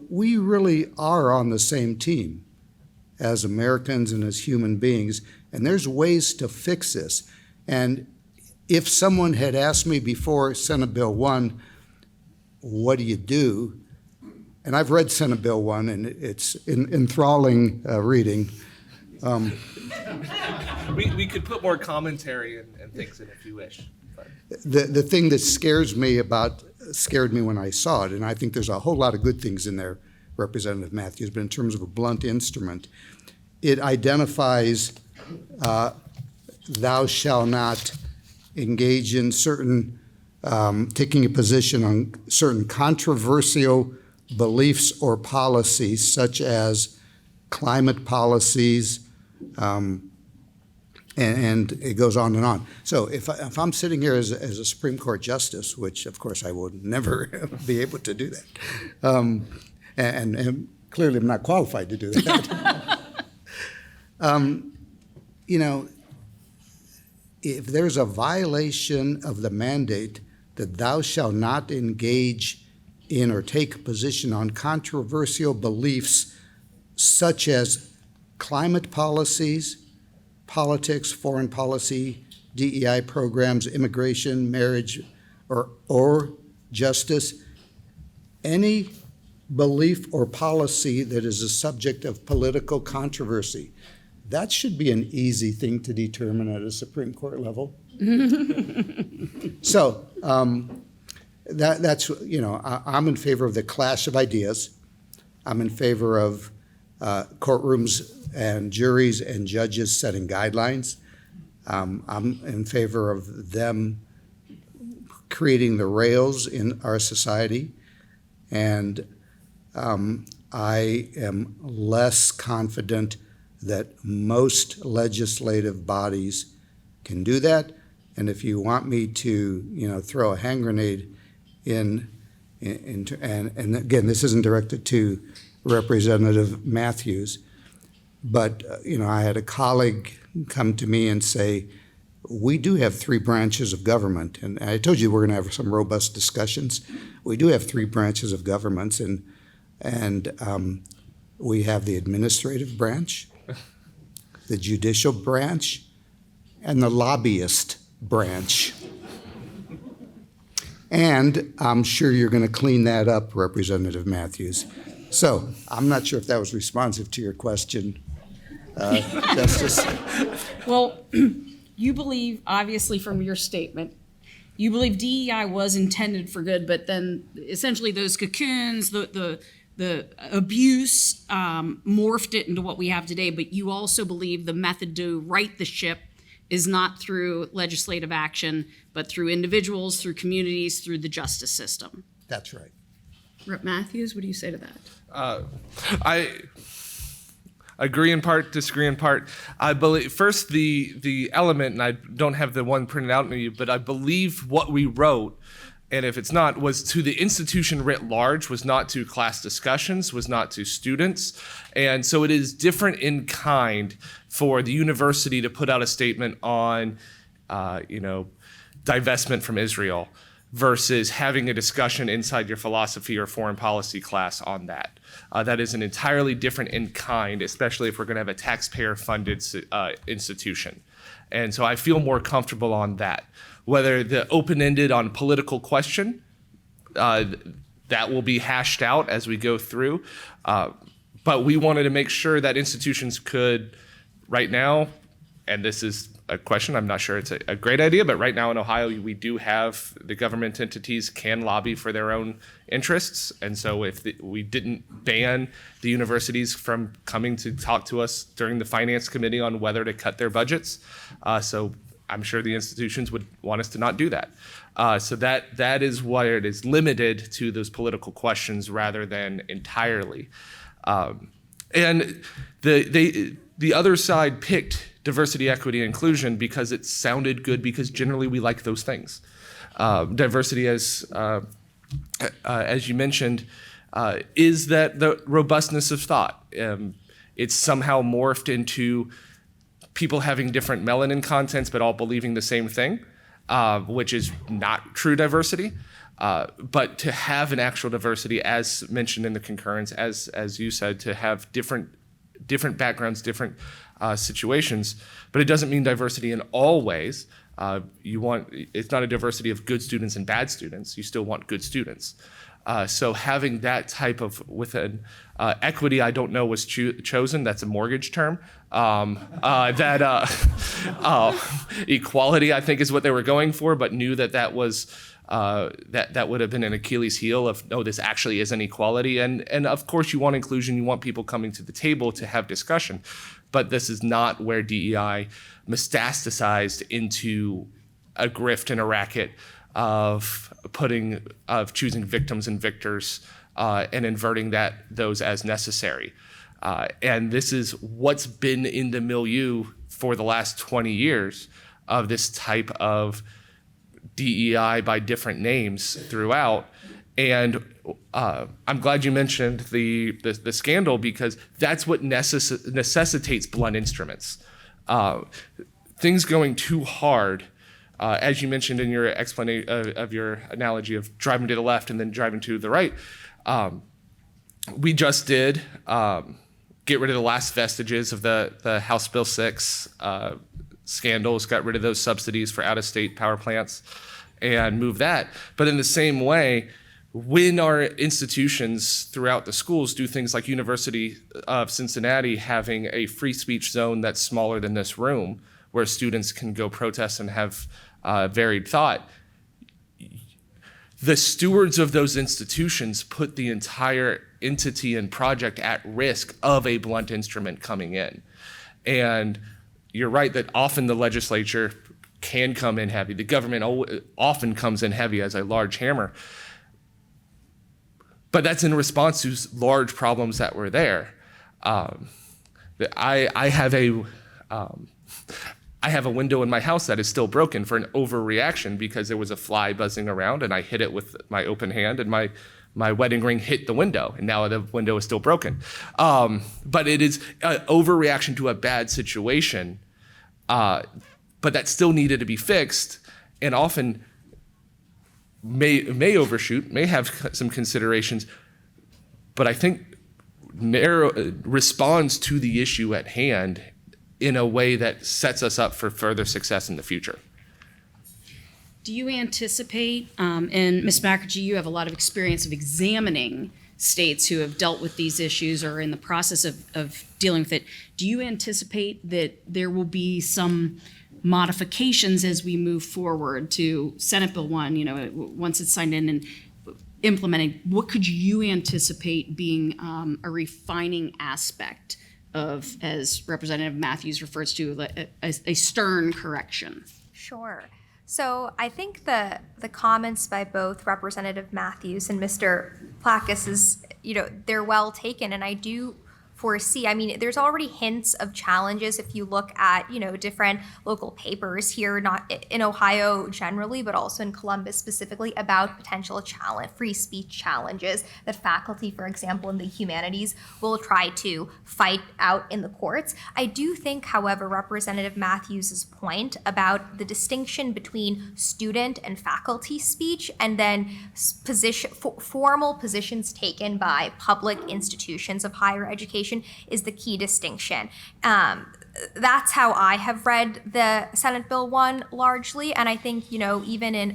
we really are on the same team as Americans and as human beings, and there's ways to fix this. And if someone had asked me before Senate Bill 1, what do you do? And I've read Senate Bill 1, and it's enthralling reading. We could put more commentary and things in if you wish. But. The thing that scared me when I saw it, and I think there's a whole lot of good things in there, Representative Mathews, but in terms of a blunt instrument, it identifies thou shalt not engage in certain, taking a position on certain controversial beliefs or policies, such as climate policies, and it goes on and on. So if I'm sitting here as a Supreme Court justice, which of course I will never be able to do that, and clearly I'm not qualified to do that. If there's a violation of the mandate that thou shalt not engage in or take a position on controversial beliefs such as climate policies, politics, foreign policy, DEI programs, immigration, marriage, or justice, any belief or policy that is a subject of political controversy, that should be an easy thing to determine at a Supreme Court level. So that's, I'm in favor of the clash of ideas. I'm in favor of courtrooms and juries and judges setting guidelines. I'm in favor of them creating the rails in our society. And I am less confident that most legislative bodies can do that. And if you want me to, throw a hand grenade and again, this isn't directed to Representative Mathews, but I had a colleague come to me and say, we do have three branches of government, and I told you we're going to have some robust discussions. We do have three branches of governments, and we have the administrative branch, the judicial branch, and the lobbyist branch. And I'm sure you're going to clean that up, Representative Mathews. So I'm not sure if that was responsive to your question, Justice. Well, you believe, obviously from your statement, you believe DEI was intended for good, but then essentially those cocoons, the abuse morphed it into what we have today. But you also believe the method to right the ship is not through legislative action, but through individuals, through communities, through the justice system. That's right. Rep. Mathews, what do you say to that? I agree in part, disagree in part. I believe first the element, and I don't have the one printed out in you, but I believe what we wrote, and if it's not, was to the institution writ large, was not to class discussions, was not to students. And so it is different in kind for the university to put out a statement on, divestment from Israel versus having a discussion inside your philosophy or foreign policy class on that. That is an entirely different in kind, especially if we're going to have a taxpayer-funded institution. And so I feel more comfortable on that. Whether the open-ended on political question, that will be hashed out as we go through. But we wanted to make sure that institutions could, right now, and this is a question, I'm not sure it's a great idea, but right now in Ohio, we do have the government entities can lobby for their own interests. And so if we didn't ban the universities from coming to talk to us during the finance committee on whether to cut their budgets, so I'm sure the institutions would want us to not do that. So that is why it is limited to those political questions rather than entirely. And the other side picked diversity, equity, and inclusion because it sounded good, because generally we like those things. Diversity, as you mentioned, is that the robustness of thought. It's somehow morphed into people having different melanin contents but all believing the same thing, which is not true diversity. But to have an actual diversity, as mentioned in the concurrence, as you said, to have different backgrounds, different situations, but it doesn't mean diversity in all ways. It's not a diversity of good students and bad students. You still want good students. So having that type of equity, I don't know was chosen. That's a mortgage term. Equality, I think, is what they were going for, but knew that was that would have been an Achilles heel of, no, this actually isn't equality. And of course you want inclusion, you want people coming to the table to have discussion, but this is not where DEI metastasized into a grift and a racket of choosing victims and victors and inverting those as necessary. And this is what's been in the milieu for the last 20 years of this type of DEI by different names throughout. And I'm glad you mentioned the scandal, because that's what necessitates blunt instruments. Things going too hard, as you mentioned in your explanation of your analogy of driving to the left and then driving to the right, we just did get rid of the last vestiges of the House Bill 6 scandals, got rid of those subsidies for out-of-state power plants and move that. But in the same way, when our institutions throughout the schools do things like University of Cincinnati having a free speech zone that's smaller than this room, where students can go protest and have varied thought, the stewards of those institutions put the entire entity and project at risk of a blunt instrument coming in. And you're right that often the legislature can come in heavy. The government often comes in heavy as a large hammer. But that's in response to large problems that were there. I have a window in my house that is still broken for an overreaction because there was a fly buzzing around and I hit it with my open hand and my wedding ring hit the window, and now the window is still broken. But it is an overreaction to a bad situation, but that still needed to be fixed, and often may overshoot, may have some considerations, but I think responds to the issue at hand in a way that sets us up for further success in the future. Do you anticipate, and Ms. Mukherjee, you have a lot of experience of examining states who have dealt with these issues or in the process of dealing with it. Do you anticipate that there will be some modifications as we move forward to Senate Bill 1, once it's signed in and implemented? What could you anticipate being a refining aspect of, as Representative Mathews refers to, a stern correction? Sure. So I think the comments by both Representative Mathews and Mr. Plakas is, they're well taken, and I do foresee, there's already hints of challenges if you look at, different local papers here, not in Ohio generally, but also in Columbus specifically, about potential free speech challenges that faculty, for example, in the humanities will try to fight out in the courts. I do think, however, Representative Mathews' point about the distinction between student and faculty speech and then formal positions taken by public institutions of higher education is the key distinction. That's how I have read the Senate Bill 1 largely, and I think, even in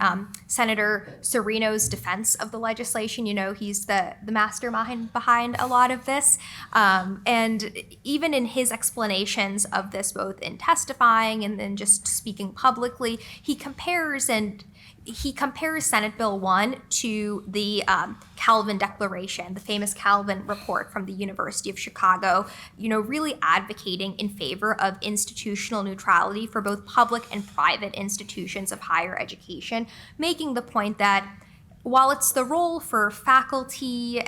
Senator Serino's defense of the legislation, he's the mastermind behind a lot of this. And even in his explanations of this, both in testifying and then just speaking publicly, he compares Senate Bill 1 to the Calvin Declaration, the famous Calvin report from the University of Chicago, really advocating in favor of institutional neutrality for both public and private institutions of higher education, making the point that while it's the role for faculty,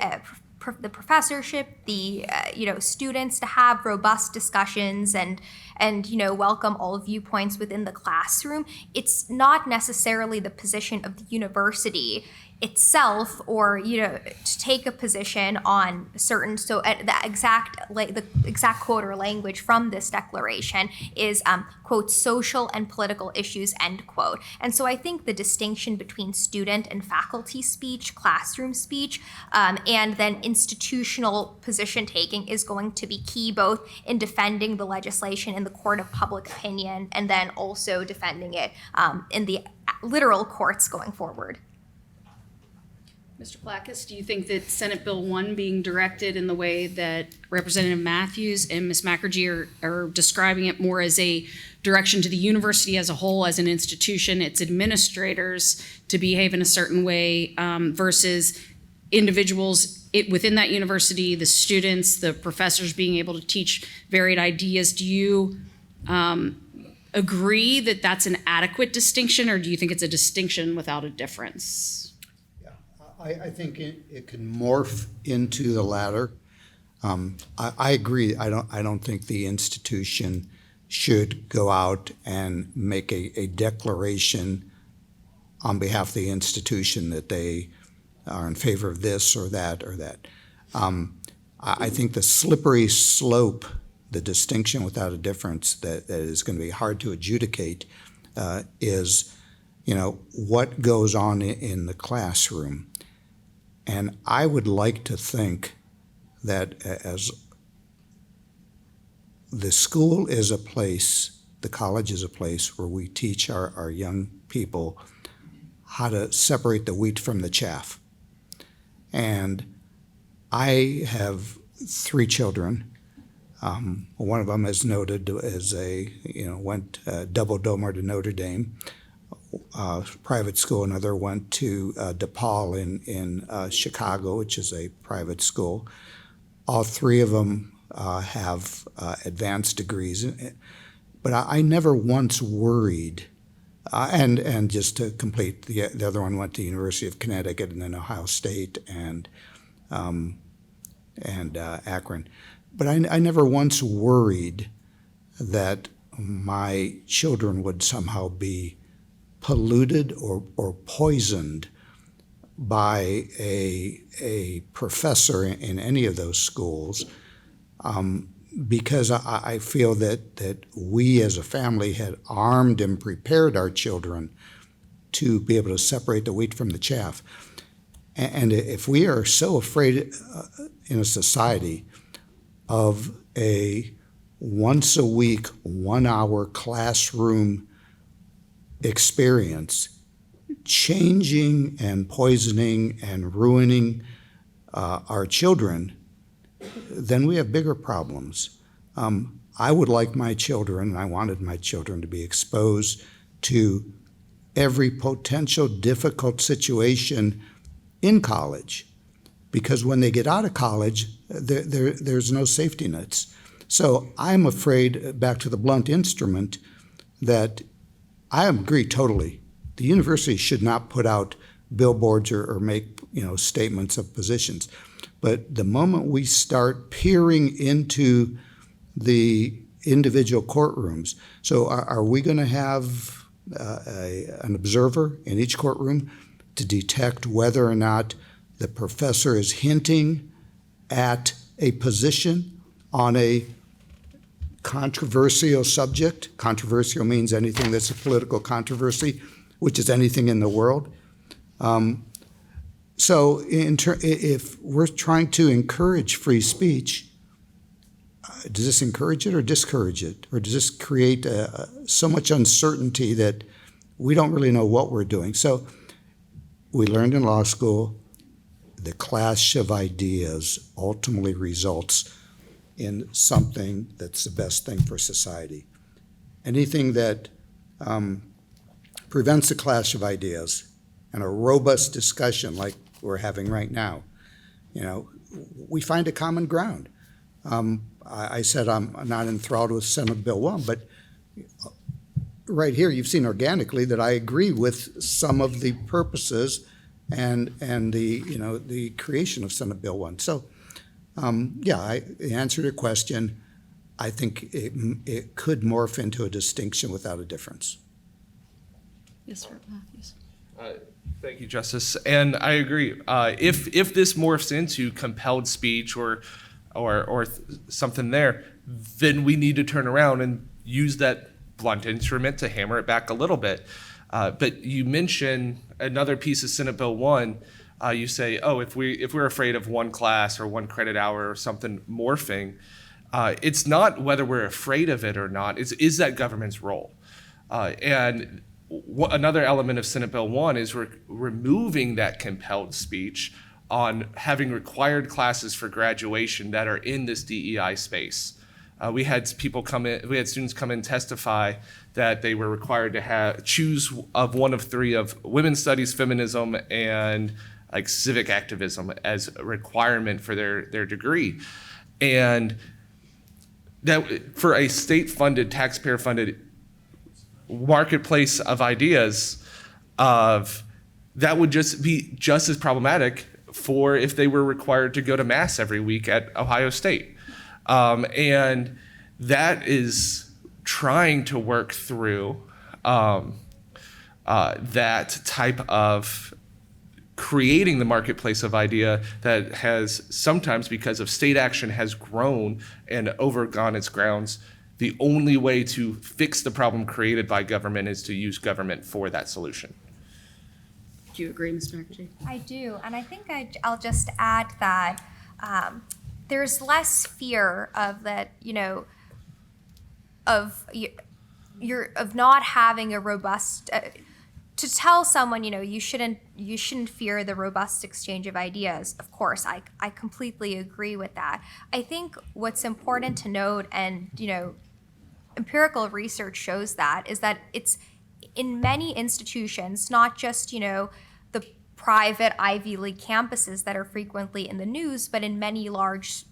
the professorship, the students to have robust discussions and welcome all viewpoints within the classroom, it's not necessarily the position of the university itself, or to take a position on certain. So the exact quote or language from this declaration is quote, social and political issues, end quote. And so I think the distinction between student and faculty speech, classroom speech, and then institutional position taking is going to be key, both in defending the legislation in the court of public opinion and then also defending it in the literal courts going forward. Mr. Plakas, do you think that Senate Bill 1 being directed in the way that Representative Mathews and Ms. Mukherjee are describing it, more as a direction to the university as a whole, as an institution, its administrators to behave in a certain way, versus individuals within that university, the students, the professors being able to teach varied ideas? Do you agree that that's an adequate distinction, or do you think it's a distinction without a difference? I think it can morph into the latter. I agree. I don't think the institution should go out and make a declaration on behalf of the institution that they are in favor of this or that or that. I think the slippery slope, the distinction without a difference that is going to be hard to adjudicate is, what goes on in the classroom. And I would like to think that as the school is a place, the college is a place where we teach our young people how to separate the wheat from the chaff. And I have 3 children. One of them is noted as went double domer to Notre Dame. Private school. Another went to DePaul in Chicago, which is a private school. All 3 of them have advanced degrees, but I never once worried. And just to complete, the other one went to University of Connecticut and then Ohio State and Akron. But I never once worried that my children would somehow be polluted or poisoned by a professor in any of those schools, because I feel that we as a family had armed and prepared our children to be able to separate the wheat from the chaff. And if we are so afraid in a society of a once a week, 1 hour classroom experience changing and poisoning and ruining our children, then we have bigger problems. I would like my children, and I wanted my children to be exposed to every potential difficult situation in college, because when they get out of college, there's no safety nets. So I'm afraid, back to the blunt instrument, that I agree totally. The university should not put out billboards or make statements of positions. But the moment we start peering into the individual courtrooms, so are we going to have an observer in each courtroom to detect whether or not the professor is hinting at a position on a controversial subject? Controversial means anything that's a political controversy, which is anything in the world. So if we're trying to encourage free speech, does this encourage it or discourage it? Or does this create so much uncertainty that we don't really know what we're doing? So we learned in law school, the clash of ideas ultimately results in something that's the best thing for society. Anything that prevents a clash of ideas and a robust discussion like we're having right now, we find a common ground. I said I'm not enthralled with Senate Bill 1, but right here you've seen organically that I agree with some of the purposes and the creation of Senate Bill 1. So the answer to your question, I think it could morph into a distinction without a difference. Yes, sir. Mathews. Thank you, Justice. And I agree. If this morphs into compelled speech or something there, then we need to turn around and use that blunt instrument to hammer it back a little bit. But you mention another piece of Senate Bill 1. You say, if we're afraid of one class or one credit hour or something morphing, it's not whether we're afraid of it or not. Is that government's role? And another element of Senate Bill 1 is removing that compelled speech on having required classes for graduation that are in this DEI space. We had students come in testify that they were required to choose of one of three of women's studies, feminism, and like civic activism as a requirement for their degree. And that for a state-funded, taxpayer-funded marketplace of ideas, that would just be just as problematic for if they were required to go to mass every week at Ohio State. And that is trying to work through that type of creating the marketplace of idea that has sometimes, because of state action, has grown and overgone its grounds. The only way to fix the problem created by government is to use government for that solution. Do you agree, Ms. Mukherjee? I do, and I think I'll just add that there's less fear of that, of not having a robust. To tell someone, you shouldn't fear the robust exchange of ideas. Of course, I completely agree with that. I think what's important to note, and empirical research shows that, is that it's in many institutions, not just the private Ivy League campuses that are frequently in the news, but in many large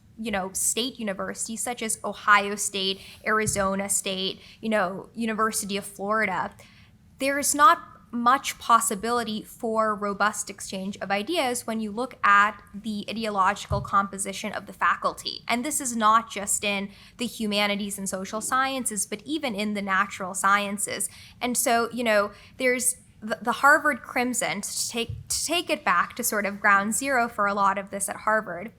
state universities such as Ohio State, Arizona State, University of Florida. There's not much possibility for robust exchange of ideas when you look at the ideological composition of the faculty. And this is not just in the humanities and social sciences, but even in the natural sciences. And so, there's the Harvard Crimson, to take it back to sort of ground zero for a lot of this at Harvard.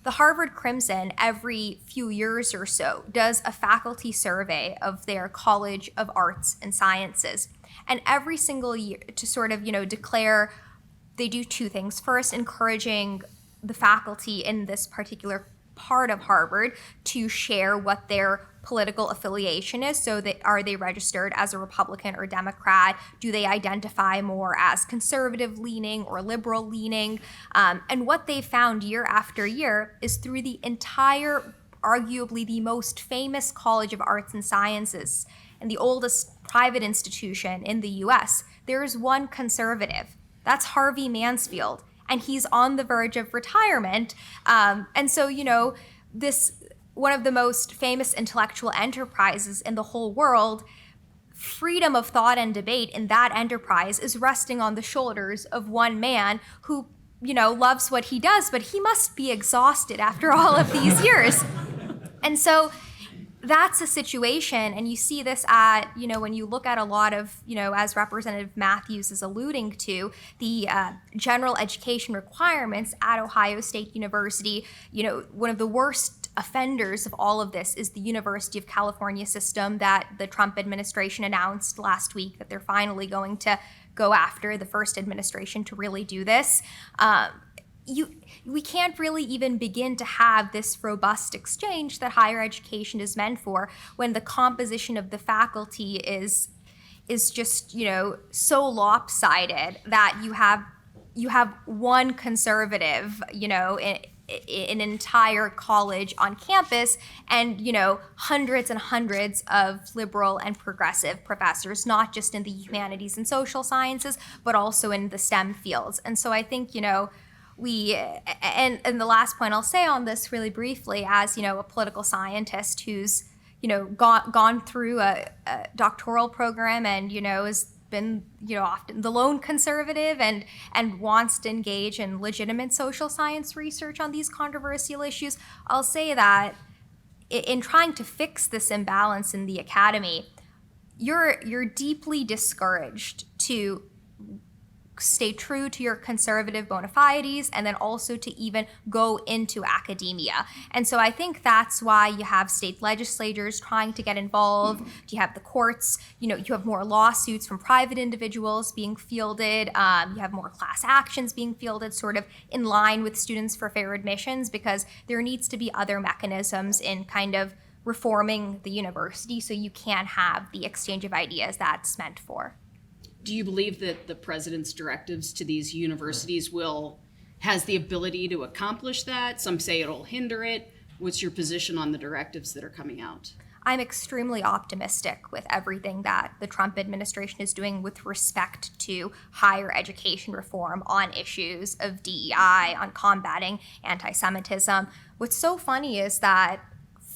The Harvard Crimson, every few years or so, does a faculty survey of their College of Arts and Sciences. And every single year, to sort of, declare, they do two things. First, encouraging the faculty in this particular part of Harvard to share what their political affiliation is. So are they registered as a Republican or Democrat? Do they identify more as conservative leaning or liberal leaning? And what they found year after year is through the entire, arguably the most famous College of Arts and Sciences and the oldest private institution in the US, there is one conservative. That's Harvey Mansfield, and he's on the verge of retirement. And so, this one of the most famous intellectual enterprises in the whole world, freedom of thought and debate in that enterprise is resting on the shoulders of one man who, loves what he does, but he must be exhausted after all of these years. And so that's a situation, and you see this at, when you look at a lot of, as Representative Mathews is alluding to, the general education requirements at Ohio State University, one of the worst offenders of all of this is the University of California system that the Trump administration announced last week that they're finally going to go after, the first administration to really do this. We can't really even begin to have this robust exchange that higher education is meant for when the composition of the faculty is just, so lopsided that you have one conservative, in an entire college on campus and, hundreds and hundreds of liberal and progressive professors, not just in the humanities and social sciences, but also in the STEM fields. And so I think, and the last point I'll say on this really briefly, as a political scientist who's gone through a doctoral program and has been often the lone conservative and wants to engage in legitimate social science research on these controversial issues, I'll say that in trying to fix this imbalance in the academy, you're deeply discouraged to stay true to your conservative bona fides and then also to even go into academia. And so I think that's why you have state legislatures trying to get involved. You have the courts, you have more lawsuits from private individuals being fielded. You have more class actions being fielded sort of in line with Students for Fair Admissions, because there needs to be other mechanisms in kind of reforming the university so you can have the exchange of ideas that's meant for. Do you believe that the president's directives to these universities has the ability to accomplish that? Some say it'll hinder it. What's your position on the directives that are coming out? I'm extremely optimistic with everything that the Trump administration is doing with respect to higher education reform on issues of DEI, on combating anti-Semitism. What's so funny is that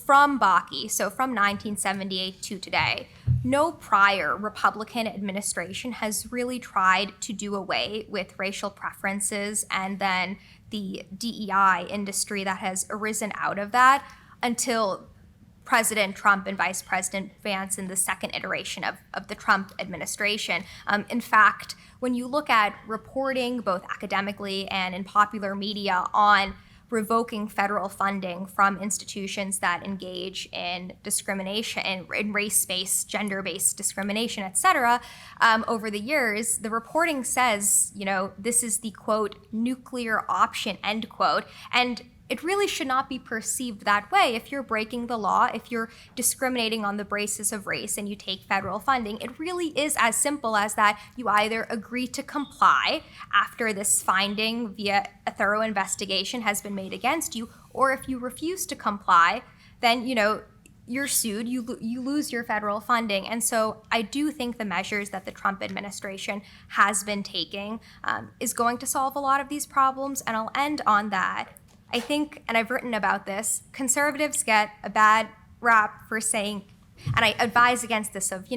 from Bakke, so from 1978 to today, no prior Republican administration has really tried to do away with racial preferences and then the DEI industry that has arisen out of that until President Trump and Vice President Vance in the second iteration of the Trump administration. In fact, when you look at reporting both academically and in popular media on revoking federal funding from institutions that engage in discrimination, in race-based, gender-based discrimination, et cetera, over the years, the reporting says, this is the, quote, nuclear option, end quote. And it really should not be perceived that way. If you're breaking the law, if you're discriminating on the basis of race and you take federal funding, it really is as simple as that. You either agree to comply after this finding via a thorough investigation has been made against you, or if you refuse to comply, then, you're sued, you lose your federal funding. And so I do think the measures that the Trump administration has been taking is going to solve a lot of these problems. And I'll end on that. I think, and I've written about this, conservatives get a bad rap for saying, and I advise against this of,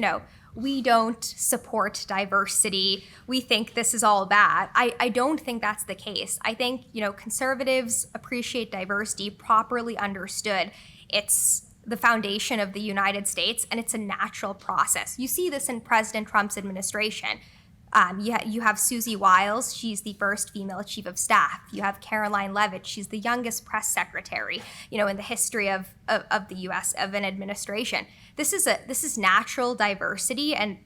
we don't support diversity. We think this is all bad. I don't think that's the case. I think, conservatives appreciate diversity properly understood. It's the foundation of the United States, and it's a natural process. You see this in President Trump's administration. You have Susie Wiles, she's the first female chief of staff. You have Caroline Levitt, she's the youngest press secretary, in the history of the U.S. of an administration. This is natural diversity, and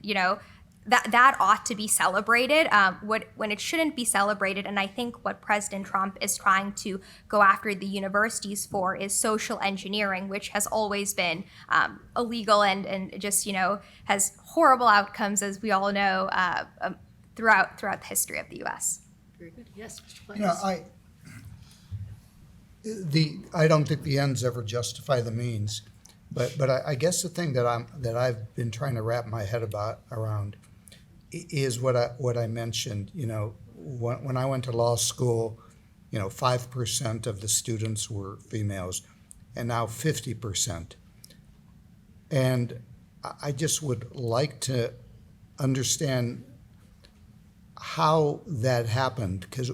that ought to be celebrated. When it shouldn't be celebrated, and I think what President Trump is trying to go after the universities for is social engineering, which has always been illegal and just has horrible outcomes, as we all know, throughout the history of the U.S. Very good. Yes, Mr. You know, I don't think the ends ever justify the means, but I guess the thing that I've been trying to wrap my head around is what I mentioned. When I went to law school, 5% of the students were females, and now 50%. And I just would like to understand how that happened, because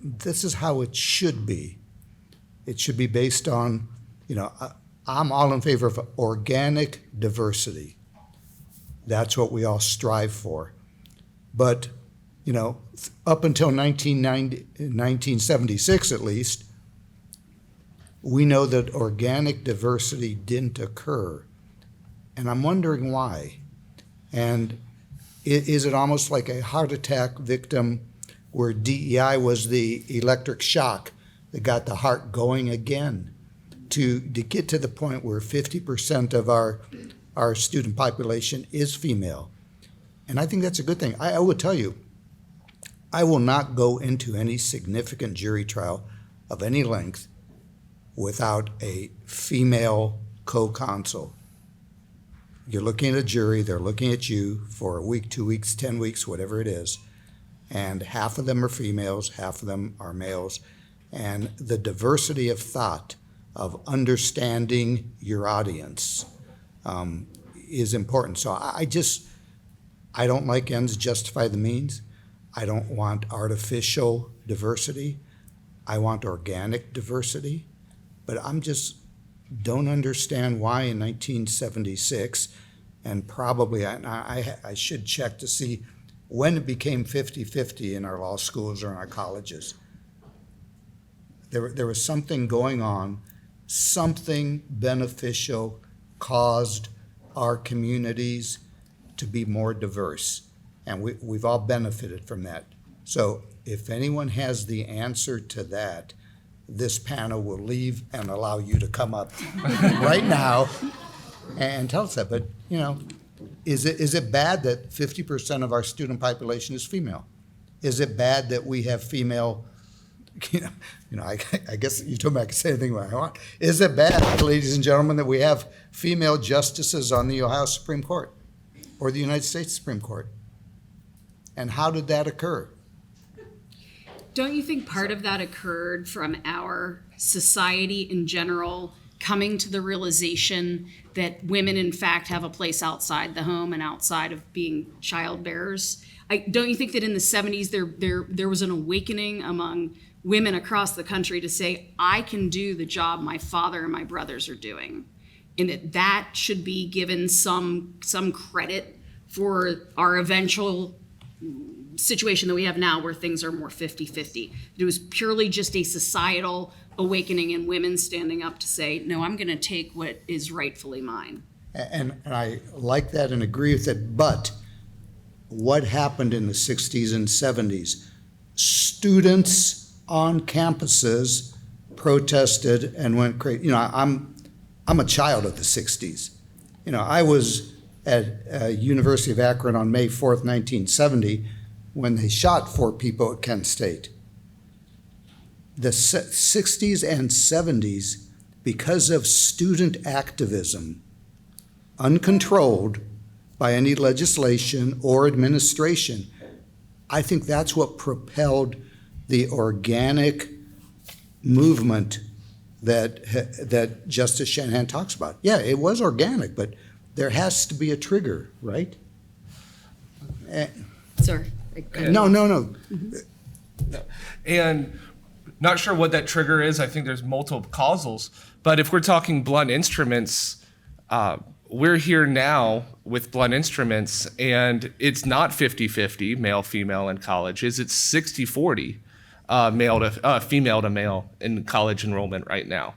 this is how it should be. It should be based on, I'm all in favor of organic diversity. That's what we all strive for. But, up until 1976 at least, we know that organic diversity didn't occur. And I'm wondering why. And is it almost like a heart attack victim where DEI was the electric shock that got the heart going again to get to the point where 50% of our student population is female? And I think that's a good thing. I would tell you, I will not go into any significant jury trial of any length without a female co-counsel. You're looking at a jury, they're looking at you for a week, 2 weeks, 10 weeks, whatever it is, and half of them are females, half of them are males, and the diversity of thought, of understanding your audience, is important. So I don't like ends justify the means. I don't want artificial diversity. I want organic diversity. But don't understand why in 1976, and probably I should check to see when it became 50-50 in our law schools or in our colleges. There was something going on, something beneficial caused our communities to be more diverse, and we've all benefited from that. So if anyone has the answer to that, this panel will leave and allow you to come up right now and tell us that. But, is it bad that 50% of our student population is female? Is it bad that we have female, I guess you told me I could say anything I want. Is it bad, ladies and gentlemen, that we have female justices on the Ohio Supreme Court or the United States Supreme Court? And how did that occur? Don't you think part of that occurred from our society in general coming to the realization that women, in fact, have a place outside the home and outside of being child bearers? Don't you think that in the 70s there was an awakening among women across the country to say, I can do the job my father and my brothers are doing, and that should be given some credit for our eventual situation that we have now where things are more 50-50. It was purely just a societal awakening and women standing up to say, no, I'm going to take what is rightfully mine. And I like that and agree with it, but what happened in the 60s and 70s? Students on campuses protested and went crazy. I'm a child of the 60s. I was at University of Akron on May 4th, 1970, when they shot 4 people at Kent State. The 60s and 70s, because of student activism, uncontrolled by any legislation or administration, I think that's what propelled the organic movement that Justice Shanahan talks about. Yeah, it was organic, but there has to be a trigger, right? Sorry. No. And not sure what that trigger is. I think there's multiple causals. But if we're talking blunt instruments, we're here now with blunt instruments, and it's not 50-50 male female in colleges. It's 60-40 female to male in college enrollment right now.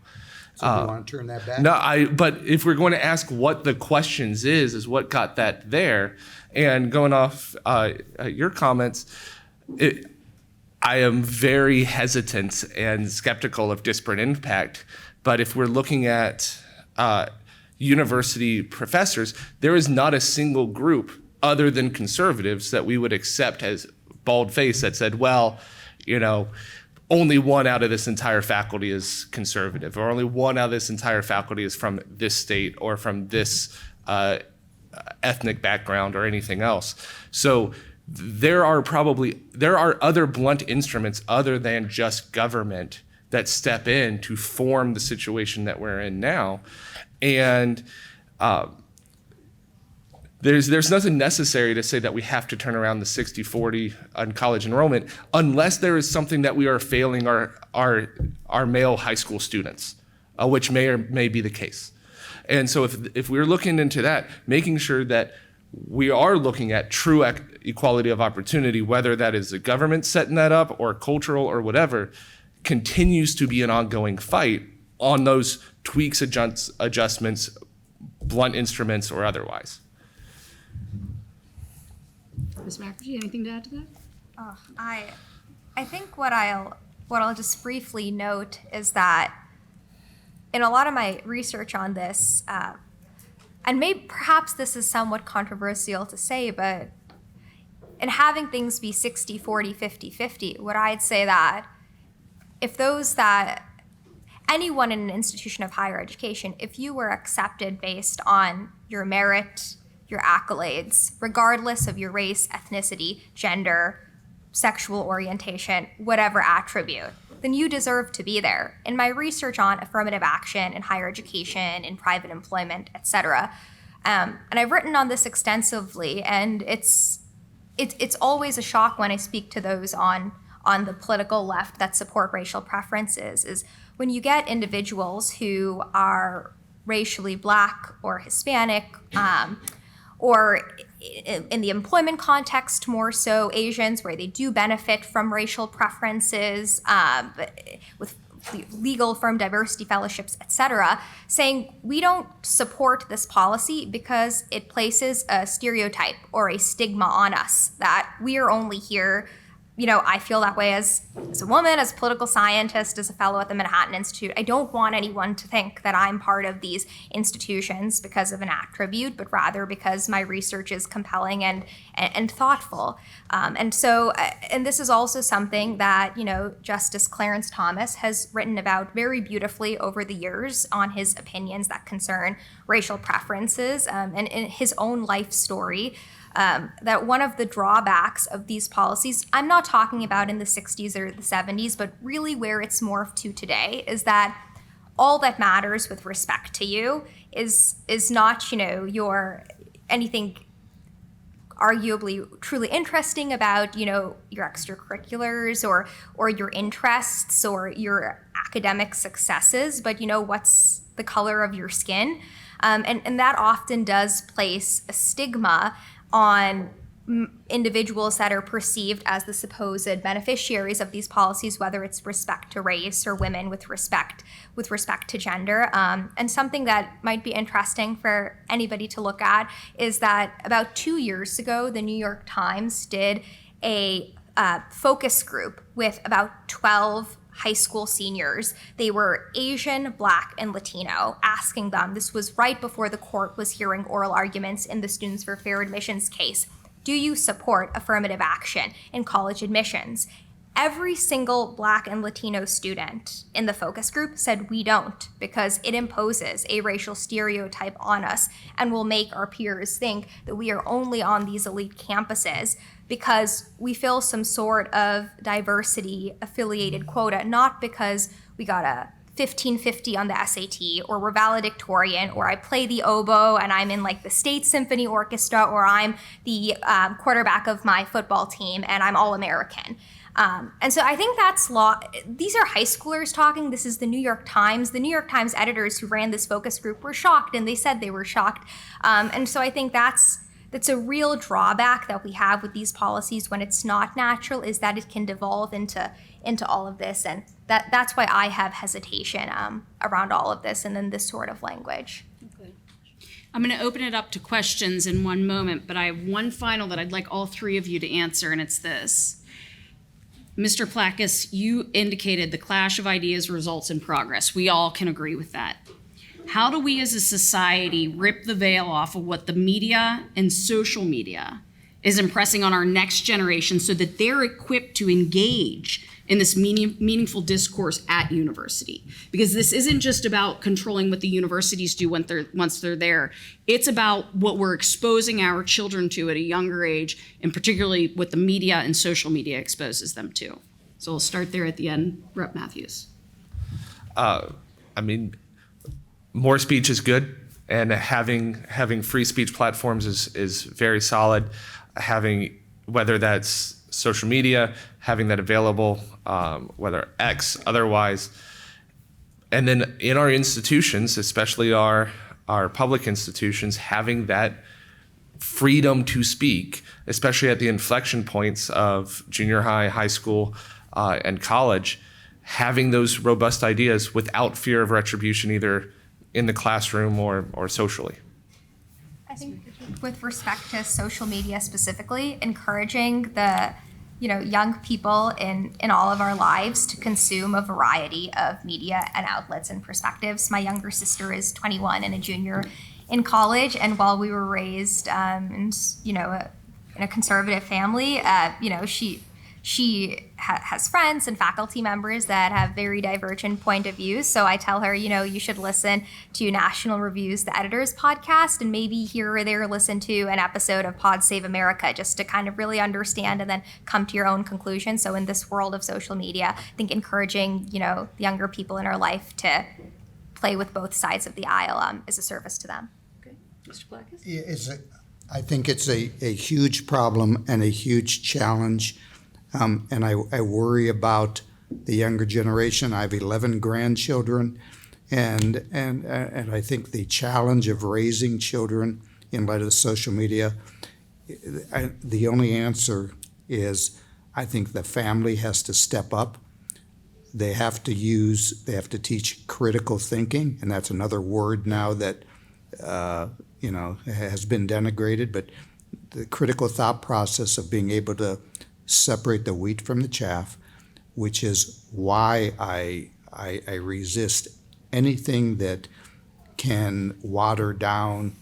So you want to turn that back? No, but if we're going to ask what the questions is what got that there, and going off your comments, I am very hesitant and skeptical of disparate impact. But if we're looking at university professors, there is not a single group other than conservatives that we would accept as bald-faced that said, well, only one out of this entire faculty is conservative, or only one out of this entire faculty is from this state or from this ethnic background or anything else. So there are other blunt instruments other than just government that step in to form the situation that we're in now. And there's nothing necessary to say that we have to turn around the 60-40 on college enrollment unless there is something that we are failing our male high school students, which may or may be the case. And so if we're looking into that, making sure that we are looking at true equality of opportunity, whether that is the government setting that up or cultural or whatever, continues to be an ongoing fight on those tweaks, adjustments, blunt instruments, or otherwise. Ms. Mukherjee, anything to add to that? I think what I'll just briefly note is that in a lot of my research on this, and perhaps this is somewhat controversial to say, but in having things be 60-40, 50-50, would I'd say that anyone in an institution of higher education, if you were accepted based on your merit, your accolades, regardless of your race, ethnicity, gender, sexual orientation, whatever attribute, then you deserve to be there. In my research on affirmative action in higher education, in private employment, et cetera, and I've written on this extensively, and it's always a shock when I speak to those on the political left that support racial preferences, is when you get individuals who are racially Black or Hispanic, or in the employment context more so Asians, where they do benefit from racial preferences, with legal firm diversity fellowships, et cetera, saying we don't support this policy because it places a stereotype or a stigma on us, that we are only here. I feel that way as a woman, as a political scientist, as a fellow at the Manhattan Institute. I don't want anyone to think that I'm part of these institutions because of an attribute, but rather because my research is compelling and thoughtful. And this is also something that, Justice Clarence Thomas has written about very beautifully over the years on his opinions that concern racial preferences, and in his own life story. That one of the drawbacks of these policies, I'm not talking about in the 60s or the 70s, but really where it's morphed to today, is that all that matters with respect to you is not, your anything arguably truly interesting about, your extracurriculars or your interests or your academic successes, but, what's the color of your skin. And that often does place a stigma on individuals that are perceived as the supposed beneficiaries of these policies, whether it's respect to race or women with respect to gender. And something that might be interesting for anybody to look at is that about 2 years ago, the New York Times did a focus group with about 12 high school seniors. They were Asian, Black, and Latino, asking them, this was right before the court was hearing oral arguments in the Students for Fair Admissions case, do you support affirmative action in college admissions? Every single Black and Latino student in the focus group said we don't, because it imposes a racial stereotype on us and will make our peers think that we are only on these elite campuses because we fill some sort of diversity affiliated quota, not because we got a 1550 on the SAT, or we're valedictorian, or I play the oboe and I'm in the State Symphony Orchestra, or I'm the quarterback of my football team and I'm all American. And so I think these are high schoolers talking. This is the New York Times. The New York Times editors who ran this focus group were shocked, and they said they were shocked. And so I think that's that's a real drawback that we have with these policies when it's not natural, is that it can devolve into all of this, and that's why I have hesitation around all of this and then this sort of language. I'm going to open it up to questions in one moment, but I have one final that I'd like all three of you to answer, and it's this. Mr. Plakas, you indicated the clash of ideas results in progress. We all can agree with that. How do we as a society rip the veil off of what the media and social media is impressing on our next generation so that they're equipped to engage in this meaningful discourse at university? Because this isn't just about controlling what the universities do once they're there. It's about what we're exposing our children to at a younger age, and particularly what the media and social media exposes them to. So we'll start there at the end. Rep. Mathews. More speech is good, and having free speech platforms is very solid. Whether that's social media, having that available, whether X, otherwise. And then in our institutions, especially our public institutions, having that freedom to speak, especially at the inflection points of junior high, high school, and college, having those robust ideas without fear of retribution, either in the classroom or socially. I think with respect to social media specifically, encouraging the young people in all of our lives to consume a variety of media and outlets and perspectives. My younger sister is 21 and a junior in college, and while we were raised in a conservative family, she has friends and faculty members that have very divergent point of views. So I tell her, you should listen to National Review's The Editor's Podcast, and maybe here or there listen to an episode of Pod Save America, just to kind of really understand and then come to your own conclusion. So in this world of social media, I think encouraging, the younger people in our life to play with both sides of the aisle is a service to them. Okay. Mr. Plakas? Yeah, I think it's a huge problem and a huge challenge. And I worry about the younger generation. I have 11 grandchildren, and I think the challenge of raising children in light of social media, the only answer is I think the family has to step up. They have to teach critical thinking, and that's another word now that has been denigrated, but the critical thought process of being able to separate the wheat from the chaff, which is why I resist anything that can water down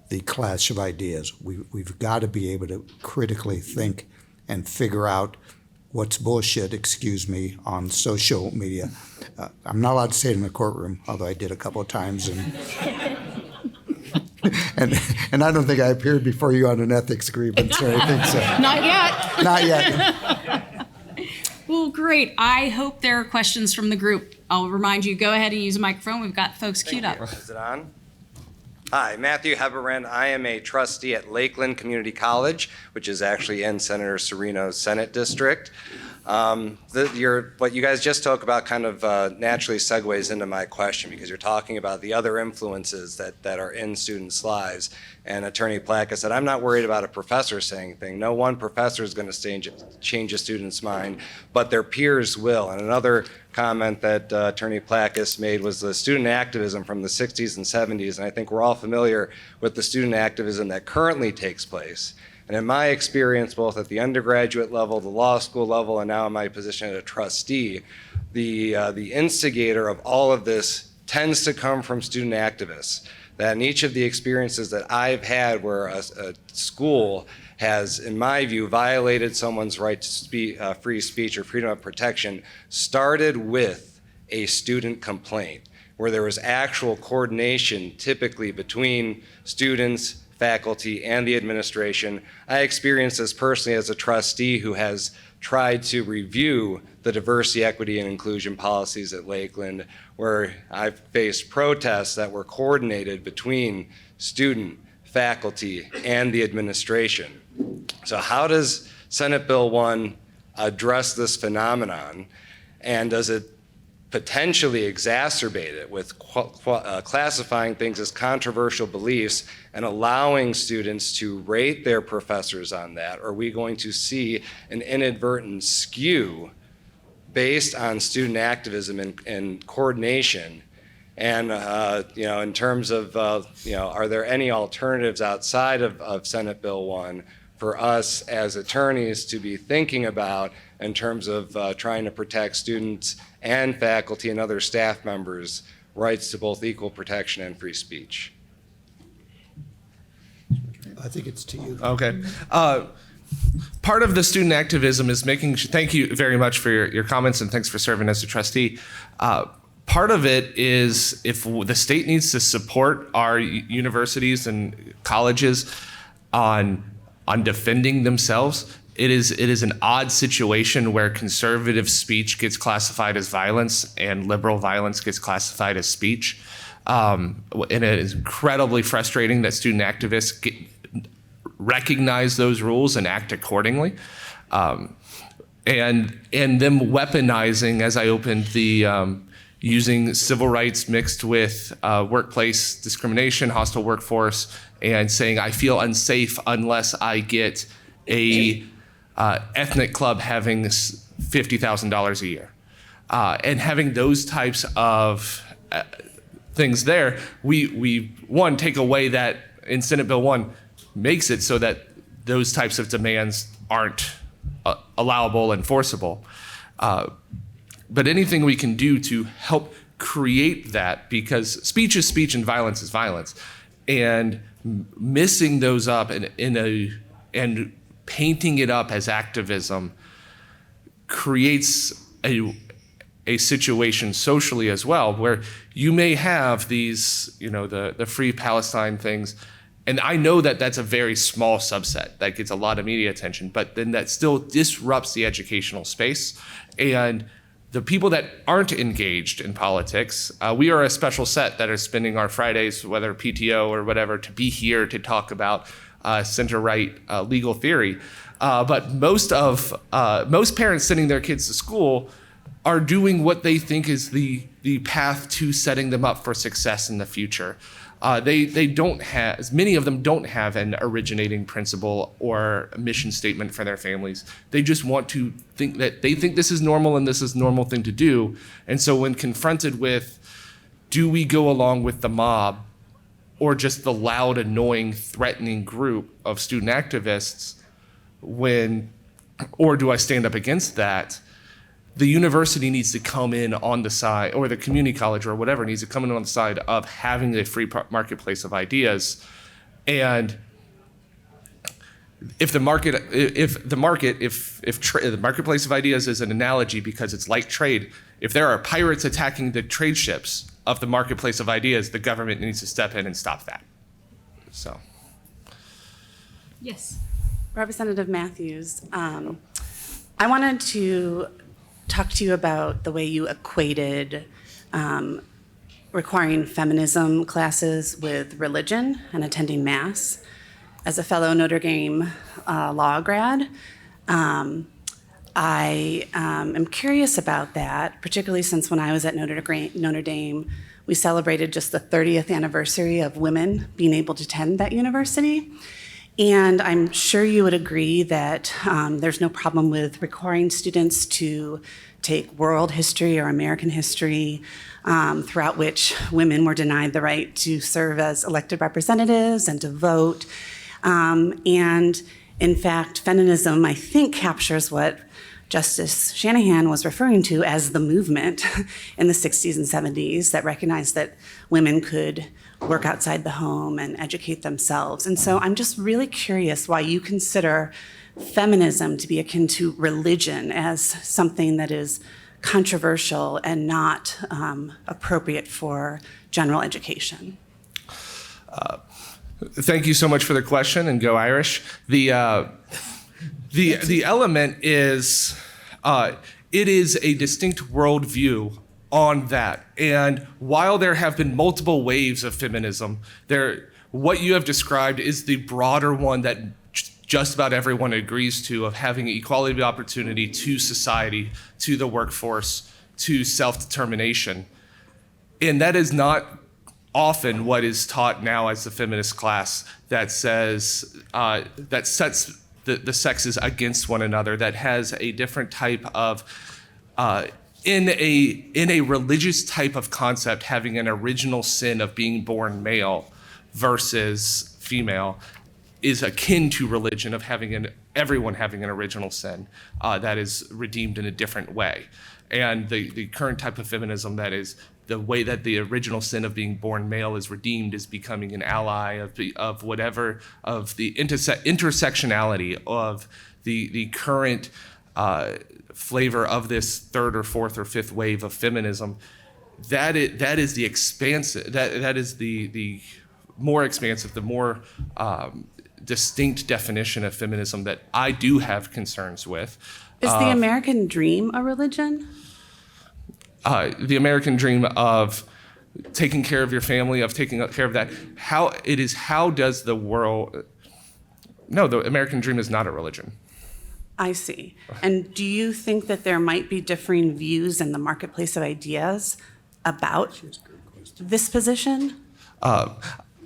the clash of ideas. We've got to be able to critically think and figure out what's bullshit, on social media. I'm not allowed to say it in the courtroom, although I did a couple of times. And I don't think I appeared before you on an ethics grievance or anything. So. Not yet. Not yet. Well, great. I hope there are questions from the group. I'll remind you, go ahead and use a microphone. We've got folks queued up. Is it on? Hi, Matthew Heberin. I am a trustee at Lakeland Community College, which is actually in Senator Serino's Senate district. What you guys just talked about kind of naturally segues into my question, because you're talking about the other influences that are in students' lives. And Attorney Plakas said, I'm not worried about a professor saying anything. No one professor is going to change a student's mind, but their peers will. And another comment that Attorney Plakas made was the student activism from the 60s and 70s. And I think we're all familiar with the student activism that currently takes place. And in my experience, both at the undergraduate level, the law school level, and now in my position as a trustee, the instigator of all of this tends to come from student activists. That in each of the experiences that I've had where a school has, in my view, violated someone's right to free speech or freedom of protection, started with a student complaint, where there was actual coordination typically between students, faculty, and the administration. I experienced this personally as a trustee who has tried to review the diversity, equity, and inclusion policies at Lakeland, where I've faced protests that were coordinated between student, faculty, and the administration. So how does Senate Bill 1 address this phenomenon? And does it potentially exacerbate it with classifying things as controversial beliefs and allowing students to rate their professors on that? Or are we going to see an inadvertent skew based on student activism and coordination? And in terms of, are there any alternatives outside of Senate Bill 1 for us as attorneys to be thinking about in terms of trying to protect students and faculty and other staff members' rights to both equal protection and free speech? I think it's to you. Okay. Part of the student activism is thank you very much for your comments, and thanks for serving as a trustee. Part of it is if the state needs to support our universities and colleges on defending themselves. It is an odd situation where conservative speech gets classified as violence and liberal violence gets classified as speech. And it is incredibly frustrating that student activists recognize those rules and act accordingly. And them weaponizing, as I opened the using civil rights mixed with workplace discrimination, hostile workforce, and saying I feel unsafe unless I get a ethnic club having $50,000 a year. And having those types of things there, we take away that in Senate Bill 1 makes it so that those types of demands aren't allowable and enforceable. But anything we can do to help create that, because speech is speech and violence is violence, and missing those up and painting it up as activism creates a situation socially as well, where you may have these, the Free Palestine things, and I know that that's a very small subset that gets a lot of media attention, but then that still disrupts the educational space. And the people that aren't engaged in politics, we are a special set that are spending our Fridays, whether PTO or whatever, to be here to talk about center-right legal theory. But most parents sending their kids to school are doing what they think is the path to setting them up for success in the future. They don't have, many of them don't have an originating principle or a mission statement for their families. They just want to think that they think this is normal and this is a normal thing to do. And so when confronted with, do we go along with the mob or just the loud, annoying, threatening group of student activists, or do I stand up against that? The university needs to come in on the side, or the community college or whatever needs to come in on the side of having a free marketplace of ideas. And if the marketplace of ideas is an analogy because it's like trade, if there are pirates attacking the trade ships of the marketplace of ideas, the government needs to step in and stop that. So. Yes. Representative Mathews, I wanted to talk to you about the way you equated requiring feminism classes with religion and attending Mass. As a fellow Notre Dame law grad, I am curious about that, particularly since when I was at Notre Dame, we celebrated just the 30th anniversary of women being able to attend that university. And I'm sure you would agree that there's no problem with requiring students to take world history or American history, throughout which women were denied the right to serve as elected representatives and to vote. And in fact, feminism, I think, captures what Justice Shanahan was referring to as the movement in the 60s and 70s that recognized that women could work outside the home and educate themselves. And so I'm just really curious why you consider feminism to be akin to religion as something that is controversial and not appropriate for general education. Thank you so much for the question, and go Irish. The element is, it is a distinct worldview on that. And while there have been multiple waves of feminism, what you have described is the broader one that just about everyone agrees to, of having equality of opportunity to society, to the workforce, to self-determination. And that is not often what is taught now as the feminist class that says, that sets the sexes against one another, that has a different type of, in a religious type of concept, having an original sin of being born male versus female is akin to religion, of everyone having an original sin that is redeemed in a different way. And the current type of feminism, that is the way that the original sin of being born male is redeemed, is becoming an ally of the intersectionality of the current flavor of this third or fourth or fifth wave of feminism. That is the expansive, that is the more expansive, the more distinct definition of feminism that I do have concerns with. Is the American dream a religion? The American dream of taking care of your family, of taking care of that. How does the world? No, the American dream is not a religion. I see. And do you think that there might be differing views in the marketplace of ideas about this position?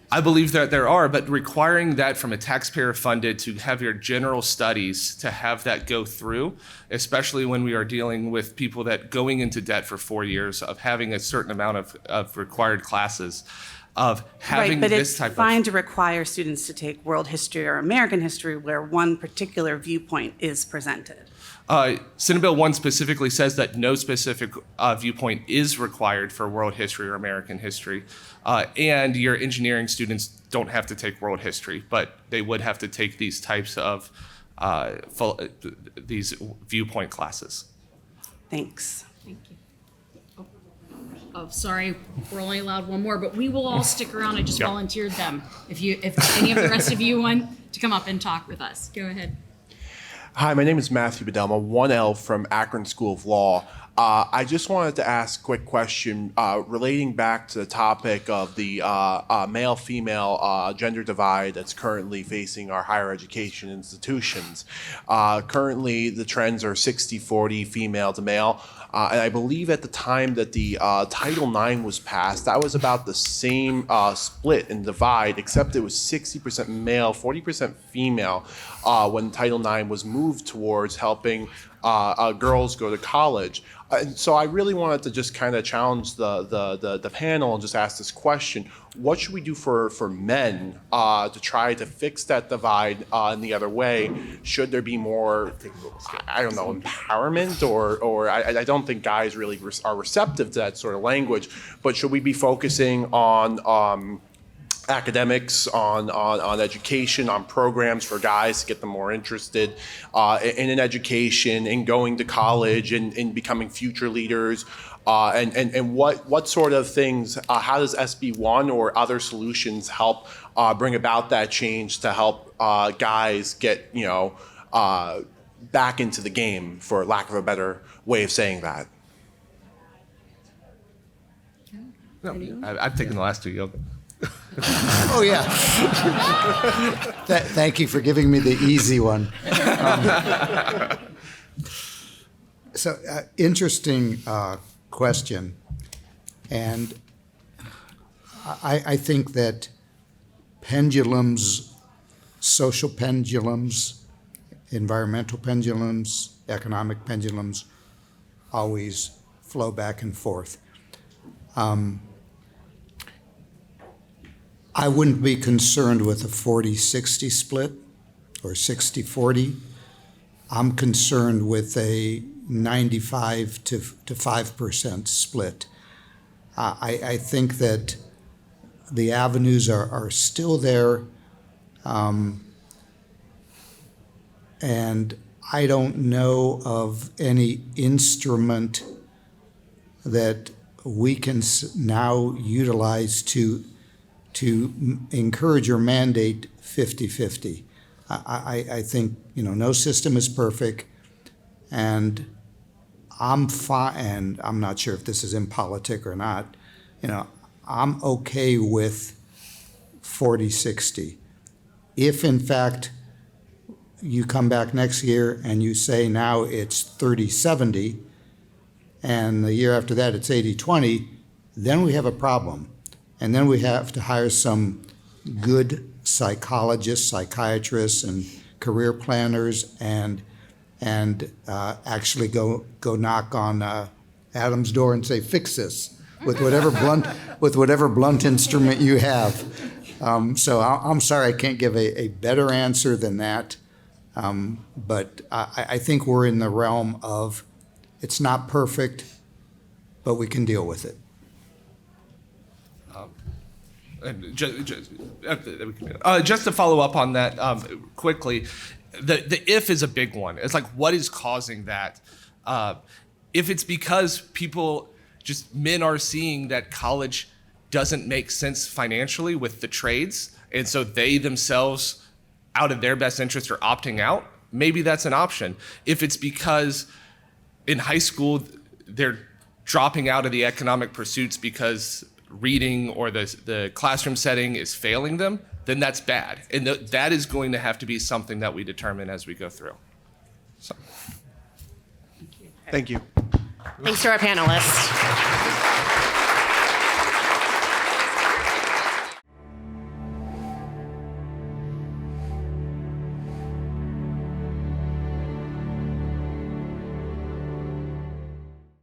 I believe that there are, but requiring that from a taxpayer funded to have your general studies, to have that go through, especially when we are dealing with people that going into debt for 4 years, of having a certain amount of required classes, of having right, but this type it's fine to require students to take world history or American history where one particular viewpoint is presented. Senate Bill 1 specifically says that no specific viewpoint is required for world history or American history. And your engineering students don't have to take world history, but they would have to take these types of these viewpoint classes. Thanks. Thank you. Oh, sorry, we're only allowed one more, but we will all stick around. I just volunteered them. If any of the rest of you want to come up and talk with us, go ahead. Hi, my name is Matthew Bedelma, 1L from Akron School of Law. I just wanted to ask a quick question relating back to the topic of the male-female gender divide that's currently facing our higher education institutions. Currently, the trends are 60-40 female to male. And I believe at the time that the Title IX was passed, that was about the same split and divide, except it was 60% male, 40% female when Title IX was moved towards helping girls go to college. And so I really wanted to just kind of challenge the panel and just ask this question: what should we do for men to try to fix that divide in the other way? Should there be more, I don't know, empowerment, or I don't think guys really are receptive to that sort of language, but should we be focusing on academics, on education, on programs for guys to get them more interested in an education, in going to college, in becoming future leaders, and what sort of things, how does SB 1 or other solutions help bring about that change to help guys get, back into the game, for lack of a better way of saying that? No, I've taken the last two. Oh, yeah. Thank you for giving me the easy one. Interesting question. And I think that pendulums, social pendulums, environmental pendulums, economic pendulums, always flow back and forth. I wouldn't be concerned with a 40-60 split or 60-40. I'm concerned with a 95 to 5% split. I think that the avenues are still there, and I don't know of any instrument that we can now utilize to encourage or mandate 50-50. I think, no system is perfect, and I'm fine, and I'm not sure if this is in politic or not, I'm okay with 40-60. If in fact you come back next year and you say now it's 30-70, and the year after that it's 80-20, then we have a problem. And then we have to hire some good psychologists, psychiatrists, and career planners, and actually go knock on Adam's door and say, "Fix this," with whatever blunt instrument you have. So I'm sorry I can't give a better answer than that. But I think we're in the realm of it's not perfect, but we can deal with it. Just to follow up on that quickly, the if is a big one. It's like, what is causing that? If it's because men are seeing that college doesn't make sense financially with the trades, and so they themselves, out of their best interest, are opting out, maybe that's an option. If it's because in high school they're dropping out of the economic pursuits because reading or the classroom setting is failing them, then that's bad. And that is going to have to be something that we determine as we go through. So. Thank you. Thanks to our panelists.